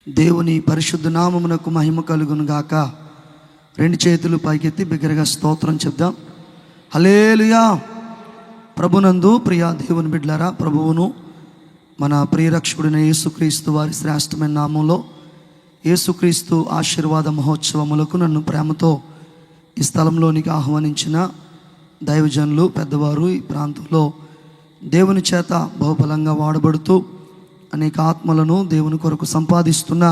దేవుని పరిశుద్ధ నామమునకు మహిమ కలుగును గాక. రెండు చేతులు పైకెత్తి బిగ్గరగా స్తోత్రం చెప్దాం. హల్లెలూయా. ప్రభునందు ప్రియ దేవుని బిడ్డలారా, ప్రభువును మన ప్రియరక్షకుడైన యేసుక్రీస్తు వారి శ్రేష్టమైన నామంలో యేసుక్రీస్తు ఆశీర్వాద మహోత్సవములకు నన్ను ప్రేమతో ఈ స్థలంలోనికి ఆహ్వానించిన దైవజనులు, పెద్దవారు, ఈ ప్రాంతంలో దేవుని చేత బహుబలంగా వాడబడుతూ అనేక ఆత్మలను దేవుని కొరకు సంపాదిస్తున్న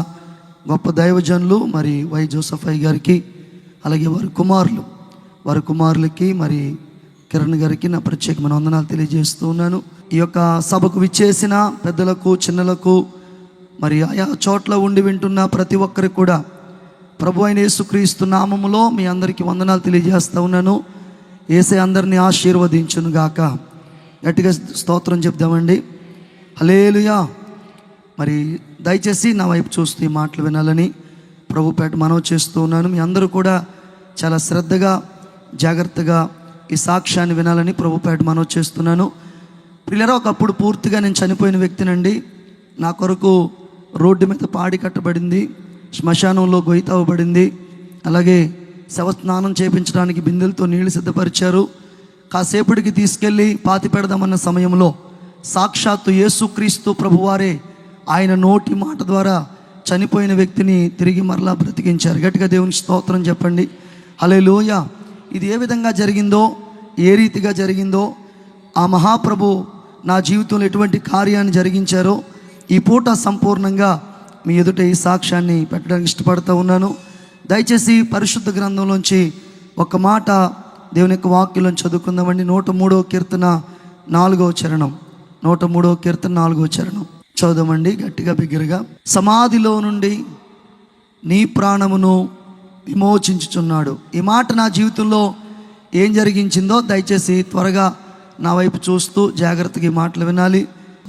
గొప్ప దైవజనులు మరి వై జోసెఫ్ అయ్య గారికి, అలాగే వారి కుమారులకి మరి కిరణ్ గారికి నా ప్రత్యేకమైన వందనాలు తెలియజేస్తూ ఉన్నాను. ఈ యొక్క సభకు విచ్చేసిన పెద్దలకు, చిన్నలకు, మరి ఆయా చోట్ల ఉండి వింటున్న ప్రతి ఒక్కరికి కూడా ప్రభు అయిన యేసుక్రీస్తు నామములో మీ అందరికీ వందనాలు తెలియజేస్తూ ఉన్నాను. యేసే అందరినీ ఆశీర్వదించును గాక. గట్టిగా స్తోత్రం చెప్దామండి. హల్లెలూయా. మరి దయచేసి నా వైపు చూస్తూ ఈ మాటలు వినాలని ప్రభుపేట మనవి చేస్తూ ఉన్నాను. మీ అందరూ కూడా చాలా శ్రద్ధగా, జాగ్రత్తగా ఈ సాక్ష్యాన్ని వినాలని ప్రభుపేట మనవి చేస్తున్నాను. పిల్లరా, ఒకప్పుడు పూర్తిగా నేను చనిపోయిన వ్యక్తినండి. నా కొరకు రోడ్డు మీద పాడి కట్టబడింది, శ్మశానంలో గొయ్యి తవ్వబడింది, అలాగే శవ స్నానం చేయించడానికి బిందెలతో నీళ్లు సిద్ధపరిచారు. కాసేపటికి తీసుకెళ్ళి పాతి పెడదామన్న సమయంలో సాక్షాత్తు యేసుక్రీస్తు ప్రభువారే ఆయన నోటి మాట ద్వారా చనిపోయిన వ్యక్తిని తిరిగి మరలా బ్రతికించారు. గట్టిగా దేవుని స్తోత్రం చెప్పండి. హల్లెలూయా. ఇది ఏ విధంగా జరిగిందో, ఏ రీతిగా జరిగిందో, ఆ మహాప్రభు నా జీవితంలో ఎటువంటి కార్యాన్ని జరిగించారో ఈ పూట సంపూర్ణంగా మీ ఎదుట ఈ సాక్ష్యాన్ని పెట్టడానికి ఇష్టపడుతూ ఉన్నాను. దయచేసి పరిశుద్ధ గ్రంథంలోంచి ఒక మాట దేవుని యొక్క వాక్యం చదువుకుందామండి. 103వ కీర్తన 4వ చరణం. 103వ కీర్తన 4వ చరణం చదువుదామండి గట్టిగా బిగ్గరగా. సమాధిలో నుండి నీ ప్రాణమును విమోచించుచున్నాడు. ఈ మాట నా జీవితంలో ఏం జరిగించిందో దయచేసి త్వరగా నా వైపు చూస్తూ జాగ్రత్తగా ఈ మాటలు వినాలి.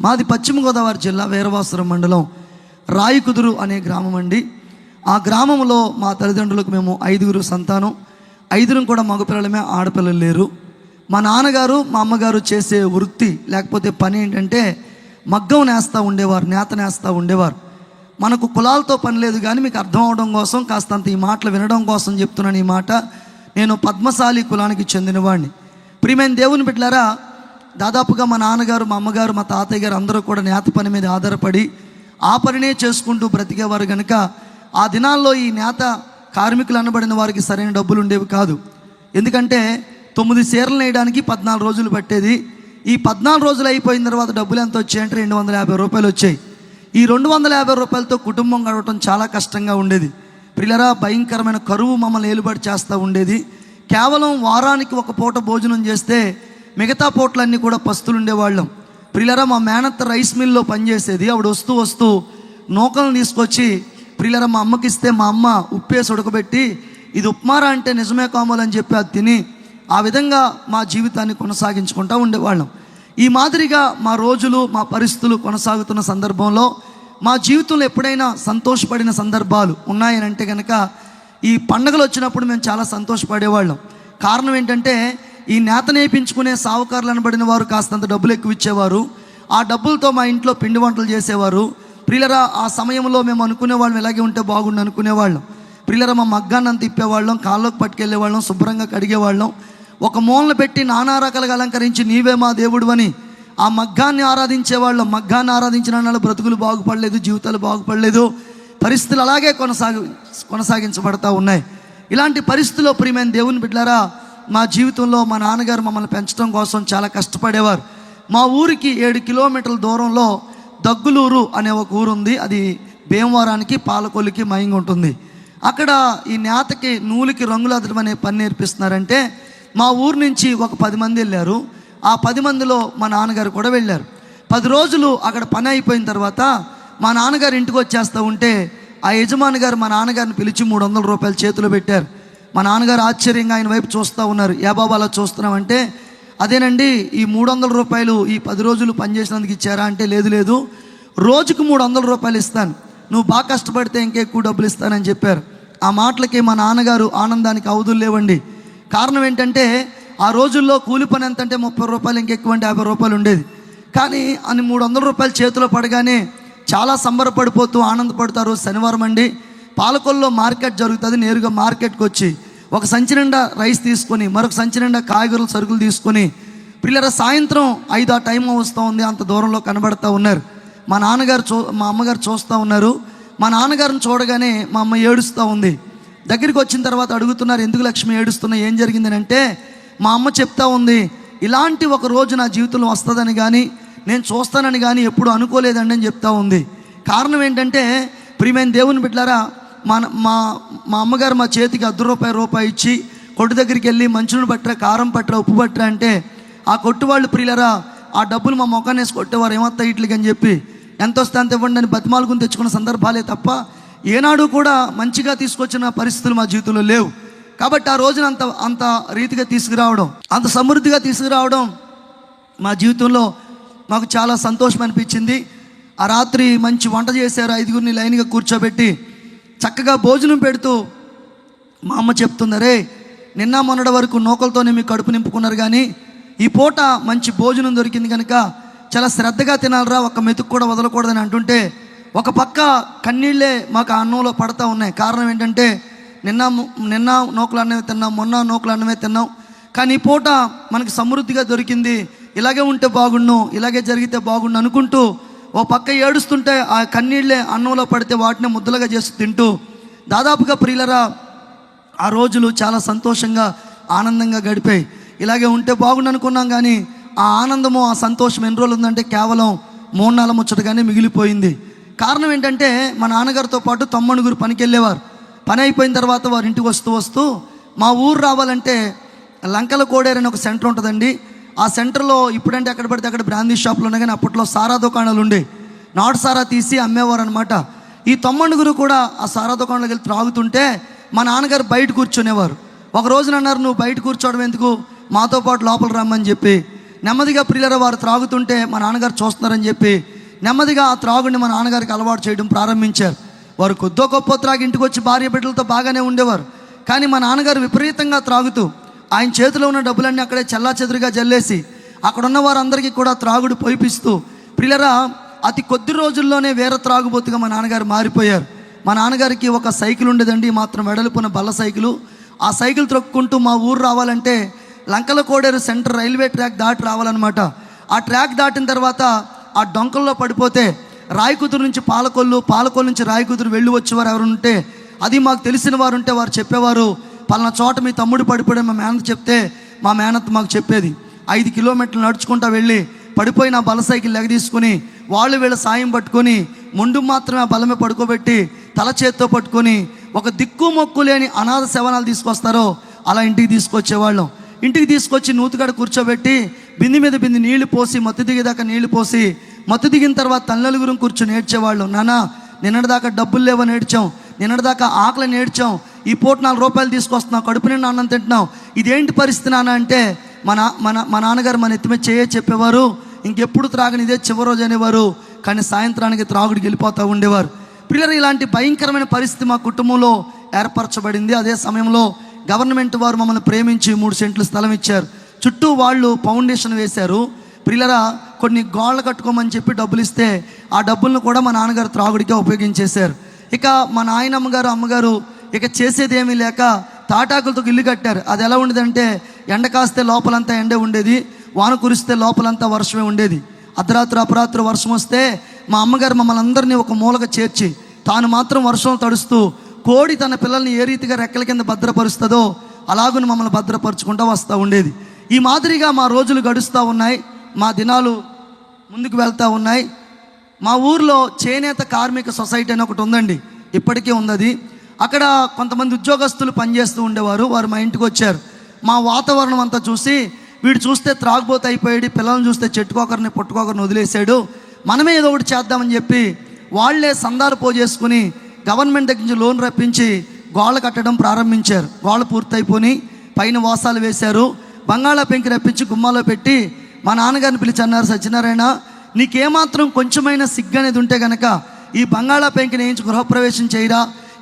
మాది పశ్చిమ గోదావరి జిల్లా వీరవాసురం మండలం రాయికుదురు అనే గ్రామం అండి. ఆ గ్రామంలో మా తల్లిదండ్రులకు మేము 5 సంతానం. 5 కూడా మగపిల్లలమే, ఆడపిల్లలు లేరు. మా నాన్నగారు, మా అమ్మగారు చేసే వృత్తి లేకపోతే పని ఏంటంటే మగ్గం నేస్తూ ఉండేవారు, నేత నేస్తూ ఉండేవారు. మనకు కులాలతో పని లేదు, కానీ మీకు అర్థం అవడం కోసం కాస్తంత ఈ మాటలు వినడం కోసం చెప్తున్నాను. ఈ మాట, నేను పద్మశాలి కులానికి చెందినవాడిని. ప్రియమైన దేవుని బిడ్డలారా, దాదాపుగా మా నాన్నగారు, మా అమ్మగారు, మా తాతయ్య గారు అందరూ కూడా నేత పని మీద ఆధారపడి ఆ పనినే చేసుకుంటూ బ్రతికేవారు. కనుక ఆ దినాల్లో ఈ నేత కార్మికులు అనబడిన వారికి సరైన డబ్బులు ఉండేవి కాదు. ఎందుకంటే 9 చీరలు నేయడానికి 14 రోజులు పట్టేది. ఈ 14 రోజులు అయిపోయిన తర్వాత డబ్బులు ఎంత వచ్చాయంటే 250 రూపాయలు వచ్చాయి. ఈ 250 రూపాయలతో కుటుంబం గడవటం చాలా కష్టంగా ఉండేది. పిల్లరా, భయంకరమైన కరువు మమ్మల్ని ఏలుబడి చేస్తూ ఉండేది. కేవలం వారానికి ఒక పూట భోజనం చేస్తే మిగతా పూటలన్నీ కూడా పస్తులు ఉండేవాళ్ళం. పిల్లరా, మా మేనత్త రైస్ మిల్లో పనిచేసేది. ఆవిడ వస్తూ నూకలను తీసుకొచ్చి పిల్లరా మా అమ్మకి ఇస్తే మా అమ్మ ఉప్పేసి ఉడకబెట్టి ఇది ఉప్మారా అంటే నిజమే కావాలని చెప్పి అది తిని ఆ విధంగా మా జీవితాన్ని కొనసాగించుకుంటూ ఉండేవాళ్ళం. ఈ మాదిరిగా మా రోజులు, మా పరిస్థితులు కొనసాగుతున్న సందర్భంలో మా జీవితంలో ఎప్పుడైనా సంతోషపడిన సందర్భాలు ఉన్నాయనంటే కనుక ఈ పండుగలు వచ్చినప్పుడు మేము చాలా సంతోషపడేవాళ్ళం. కారణం ఏంటంటే ఈ నేత నేర్పించుకునే సావుకారులు అనబడిన వారు కాస్తంత డబ్బులు ఎక్కువ ఇచ్చేవారు. ఆ డబ్బులతో మా ఇంట్లో పిండి వంటలు చేసేవారు. ప్రియులరా, ఆ సమయంలో మేము అనుకునేవాళ్ళం ఇలాగే ఉంటే బాగుండు అనుకునేవాళ్ళం. ప్రియులరా, మా మగ్గాన్ని అంత ఇప్పేవాళ్ళం, కాళ్ళకు పట్టుకెళ్ళేవాళ్ళం, శుభ్రంగా కడిగేవాళ్ళం. ఒక మూలన పెట్టి నానా రకాలుగా అలంకరించి నీవే మా దేవుడు అని ఆ మగ్గాన్ని ఆరాధించేవాళ్ళం. మగ్గాన్ని ఆరాధించిన వాళ్ళు బ్రతుకులు బాగుపడలేదు, జీవితాలు బాగుపడలేదు. పరిస్థితులు అలాగే కొనసాగించబడతా ఉన్నాయి. ఇలాంటి పరిస్థితుల్లో ప్రియమైన దేవుని బిడ్డలారా, మా జీవితంలో మా నాన్నగారు మమ్మల్ని పెంచడం కోసం చాలా కష్టపడేవారు. మా ఊరికి 7 కిలోమీటర్ల దూరంలో దగ్గులూరు అనే ఒక ఊరు ఉంది. అది భీమవరానికి, పాలకొల్లుకి మయంగా ఉంటుంది. అక్కడ ఈ నేతకి నూలుకి రంగులు అద్దడం అనే పని నేర్పిస్తున్నారంటే మా ఊరు నుంచి ఒక 10 మంది వెళ్ళారు. ఆ 10 మందిలో మా నాన్నగారు కూడా వెళ్ళారు. 10 రోజులు అక్కడ పని అయిపోయిన తర్వాత మా నాన్నగారు ఇంటికి వచ్చేస్తూ ఉంటే ఆ యజమాని గారు మా నాన్నగారిని పిలిచి 300 రూపాయలు చేతిలో పెట్టారు. మా నాన్నగారు ఆశ్చర్యంగా ఆయన వైపు చూస్తూ ఉన్నారు. ఏ బాబా అలా చూస్తున్నామంటే, అదేనండి ఈ 300 రూపాయలు ఈ 10 రోజులు పనిచేసినందుకు ఇచ్చారా అంటే, లేదు రోజుకు 300 రూపాయలు ఇస్తాను, నువ్వు బాగా కష్టపడితే ఇంకెక్కువ డబ్బులు ఇస్తానని చెప్పారు. ఆ మాటలకి మా నాన్నగారు ఆనందానికి అవధులు లేవండి. కారణం ఏంటంటే ఆ రోజుల్లో కూలి పని ఎంత అంటే 30 రూపాయలు, ఇంకెక్కువ అంటే 50 రూపాయలు ఉండేది. కానీ అని 300 రూపాయలు చేతిలో పడగానే చాలా సంబరపడిపోతూ ఆనందపడతారు. శనివారం అండి పాలకొల్లో మార్కెట్ జరుగుతుంది. నేరుగా మార్కెట్కి వచ్చి ఒక సంచి నిండా రైస్ తీసుకొని, మరొక సంచి నిండా కాయగూరలు సరుకులు తీసుకొని, పిల్లల సాయంత్రం 5 ఆ టైం వస్తూ ఉంది. అంత దూరంలో కనబడతా ఉన్నారు. మా అమ్మగారు చూస్తూ ఉన్నారు. మా నాన్నగారిని చూడగానే మా అమ్మ ఏడుస్తూ ఉంది. దగ్గరికి వచ్చిన తర్వాత అడుగుతున్నారు, ఎందుకు లక్ష్మి ఏడుస్తున్నా, ఏం జరిగిందని అంటే, మా అమ్మ చెప్తా ఉంది, ఇలాంటి ఒక రోజు నా జీవితంలో వస్తుందని కానీ నేను చూస్తానని కానీ ఎప్పుడు అనుకోలేదండి అని చెప్తా ఉంది. కారణం ఏంటంటే, ప్రియమైన దేవుని బిడ్డలారా, మా మా అమ్మగారు మా చేతికి ₹10 ఇచ్చి కొట్టు దగ్గరికి వెళ్ళి మంచుని పట్టరా, కారం పట్టరా, ఉప్పు పట్టరా అంటే, ఆ కొట్టు వాళ్ళు ప్రియులరా ఆ డబ్బులు మా మొఖాన్ని వేసి కొట్టేవారు. ఏమత్తా ఇట్లకి అని చెప్పి ఎంత వస్తే అంత ఇవ్వండి అని బతిమాలుకుని తెచ్చుకున్న సందర్భాలే తప్ప ఏనాడు కూడా మంచిగా తీసుకొచ్చిన పరిస్థితులు మా జీవితంలో లేవు. కాబట్టి ఆ రోజున అంత రీతిగా తీసుకురావడం, అంత సమృద్ధిగా తీసుకురావడం మా జీవితంలో మాకు చాలా సంతోషం అనిపించింది. ఆ రాత్రి మంచి వంట చేశారు. 5గురిని లైన్గా కూర్చోబెట్టి చక్కగా భోజనం పెడుతూ మా అమ్మ చెప్తుంది, రే నిన్న మొన్నటి వరకు నూకలతోనే మీకు కడుపు నింపుకున్నారు, కానీ ఈ పూట మంచి భోజనం దొరికింది కనుక చాలా శ్రద్ధగా తినాలరా, ఒక మెతుకు కూడా వదలకూడదని అంటుంటే ఒక పక్క కన్నీళ్ళే మాకు ఆ అన్నంలో పడతా ఉన్నాయి. కారణం ఏంటంటే, నిన్న నూకలు అన్నమే తిన్నాం, మొన్న నూకలు అన్నమే తిన్నాం, కానీ ఈ పూట మనకి సమృద్ధిగా దొరికింది, ఇలాగే ఉంటే బాగుండు, ఇలాగే జరిగితే బాగుండు అనుకుంటూ ఓ పక్క ఏడుస్తుంటే ఆ కన్నీళ్ళే అన్నంలో పడితే వాటిని ముద్దలుగా చేసి తింటూ దాదాపుగా ప్రియులరా ఆ రోజులు చాలా సంతోషంగా ఆనందంగా గడిపాయి. ఇలాగే ఉంటే బాగుండు అనుకున్నాం, కానీ ఆ ఆనందము ఆ సంతోషం ఎన్ని రోజులు ఉందంటే కేవలం 3 నెలల ముచ్చటగానే మిగిలిపోయింది. కారణం ఏంటంటే, మా నాన్నగారితో పాటు తమ్ముడుగురు పనికి వెళ్ళేవారు. పని అయిపోయిన తర్వాత వారి ఇంటికి వస్తూ మా ఊరు రావాలంటే లంకల కోడేరు అని ఒక సెంటర్ ఉంటుందండి. ఆ సెంటర్లో ఇప్పుడంటే ఎక్కడ పడితే అక్కడ బ్రాందీ షాపులు ఉన్నాయి, కానీ అప్పట్లో సారా దుకాణాలు ఉండే, నాటు సారా తీసి అమ్మేవారు అనమాట. ఈ తమ్ముడుగురు కూడా ఆ సారా దుకాణంలోకి వెళ్ళి త్రాగుతుంటే మా నాన్నగారు బయట కూర్చునేవారు. ఒక రోజున అన్నారు, నువ్వు బయట కూర్చోవడం ఎందుకు, మాతో పాటు లోపల రమ్మని చెప్పి నెమ్మదిగా ప్రియులరా వారు త్రాగుతుంటే మా నాన్నగారు చూస్తున్నారని చెప్పి నెమ్మదిగా ఆ త్రాగుని మా నాన్నగారికి అలవాటు చేయడం ప్రారంభించారు. వారు కొద్దో గొప్ప త్రాగి ఇంటికి వచ్చి భార్య బిడ్డలతో బాగానే ఉండేవారు, కానీ మా నాన్నగారు విపరీతంగా త్రాగుతూ ఆయన చేతిలో ఉన్న డబ్బులన్నీ అక్కడే చెల్లాచెదురుగా జల్లేసి అక్కడున్న వారందరికీ కూడా త్రాగుడు పోయిపిస్తూ ప్రియులరా అతి కొద్ది రోజుల్లోనే వేరే త్రాగుబోతుగా మా నాన్నగారు మారిపోయారు. మా నాన్నగారికి ఒక సైకిల్ ఉండేదండి, మాత్రం వెడల్పున బల్ల సైకిలు. ఆ సైకిల్ త్రొక్కుంటూ మా ఊరు రావాలంటే లంకల కోడేరు సెంటర్ రైల్వే ట్రాక్ దాటి రావాలన్నమాట. ఆ ట్రాక్ దాటిన తర్వాత ఆ డొంకల్లో పడిపోతే రాయకుదురు నుంచి పాలకొల్లు నుంచి రాయకుదురు వెళ్ళి వచ్చేవారు ఎవరు ఉంటే, అది మాకు తెలిసిన వారు ఉంటే వారు చెప్పేవారు, పలానా చోట మీ తమ్ముడు పడిపోయాడు మా మేనత్ చెప్తే మా మేనత్ మాకు చెప్పేది. 5 కిలోమీటర్లు నడుచుకుంటా వెళ్ళి పడిపోయిన బల సైకిల్ తీసుకుని వాళ్ళు వీళ్ళ సాయం పట్టుకొని ముందు మాత్రమే ఆ బలమే పడుకోబెట్టి తల చేత్తో పట్టుకొని ఒక దిక్కు మొక్కు లేని అనాథ శవనాలు తీసుకొస్తారో అలా ఇంటికి తీసుకొచ్చేవాళ్ళం. ఇంటికి తీసుకొచ్చి నూతుగడ కూర్చోబెట్టి బింది మీద బింది నీళ్లు పోసి మత్తు దిగేదాకా నీళ్లు పోసి మత్తు దిగిన తర్వాత తల్లలుగురం కూర్చొని ఏడ్చేవాళ్ళం. నాన్న నిన్నటిదాకా డబ్బులు లేవని ఏడ్చాం, నిన్నటిదాకా ఆకలిని ఏడ్చాం, ఈ పూట ₹4 తీసుకొస్తున్నాం, కడుపు నిండా అన్నం తింటున్నాం, ఇదేంటి పరిస్థితి నాన్న అంటే మా నాన్నగారు మన ఎత్తిమే చెప్పేవారు, ఇంకెప్పుడు త్రాగని ఇదే చివరి రోజు అనేవారు. కానీ సాయంత్రానికి త్రాగుడికి వెళ్ళిపోతూ ఉండేవారు. పిల్లలు ఇలాంటి భయంకరమైన పరిస్థితి మా కుటుంబంలో ఏర్పరచబడింది. అదే సమయంలో గవర్నమెంట్ వారు మమ్మల్ని ప్రేమించి 3 సెంట్లు స్థలం ఇచ్చారు. చుట్టూ వాళ్ళు ఫౌండేషన్ వేశారు. పిల్లరా కొన్ని గోళ్ళ కట్టుకోమని చెప్పి డబ్బులు ఇస్తే ఆ డబ్బులను కూడా మా నాన్నగారు త్రాగుడికే ఉపయోగించేశారు. ఇక మా నాయనమ్మగారు అమ్మగారు ఇక చేసేది ఏమీ లేక తాటాకులతో ఇల్లు కట్టారు. అది ఎలా ఉండేదంటే, ఎండ కాస్తే లోపలంతా ఎండే ఉండేది, వాన కురిస్తే లోపలంతా వర్షమే ఉండేది. అర్ధరాత్రి వర్షం వస్తే మా అమ్మగారు మమ్మల్ని అందరినీ ఒక మూలక చేర్చి తాను మాత్రం వర్షం తడుస్తూ కోడి తన పిల్లల్ని ఏ రీతిగా రెక్కల కింద భద్రపరుస్తుందో అలాగుని మమ్మల్ని భద్రపరుచుకుంటూ వస్తూ ఉండేది. ఈ మాదిరిగా మా రోజులు గడుస్తూ ఉన్నాయి, మా దినాలు ముందుకు వెళ్తూ ఉన్నాయి. మా ఊర్లో చేనేత కార్మిక సొసైటీ అని ఒకటి ఉందండి, ఇప్పటికే ఉంది. అక్కడ కొంతమంది ఉద్యోగస్తులు పనిచేస్తూ ఉండేవారు. వారు మా ఇంటికి వచ్చారు. మా వాతావరణం అంతా చూసి, వీడు చూస్తే త్రాగుబోతు అయిపోయాడు, పిల్లల్ని చూస్తే చెట్టుకోకరిని పుట్టుకోకరిని వదిలేశాడు, మనమే ఏదో ఒకటి చేద్దామని చెప్పి వాళ్లే సందాలు పోజేసుకుని గవర్నమెంట్ దగ్గర నుంచి లోన్ రప్పించి గోళ్ళ కట్టడం ప్రారంభించారు. గోళ్ళ పూర్తయిపోయి పైన వాసాలు వేశారు. బంగాళా పెంకి రప్పించి గుమ్మాలో పెట్టి మా నాన్నగారిని పిలిచి అన్నారు, సత్యనారాయణ నీకేమాత్రం కొంచెమైనా సిగ్గు అనేది ఉంటే కనుక ఈ బంగాళా పెంకిని వేయించి గృహప్రవేశం చేయరా,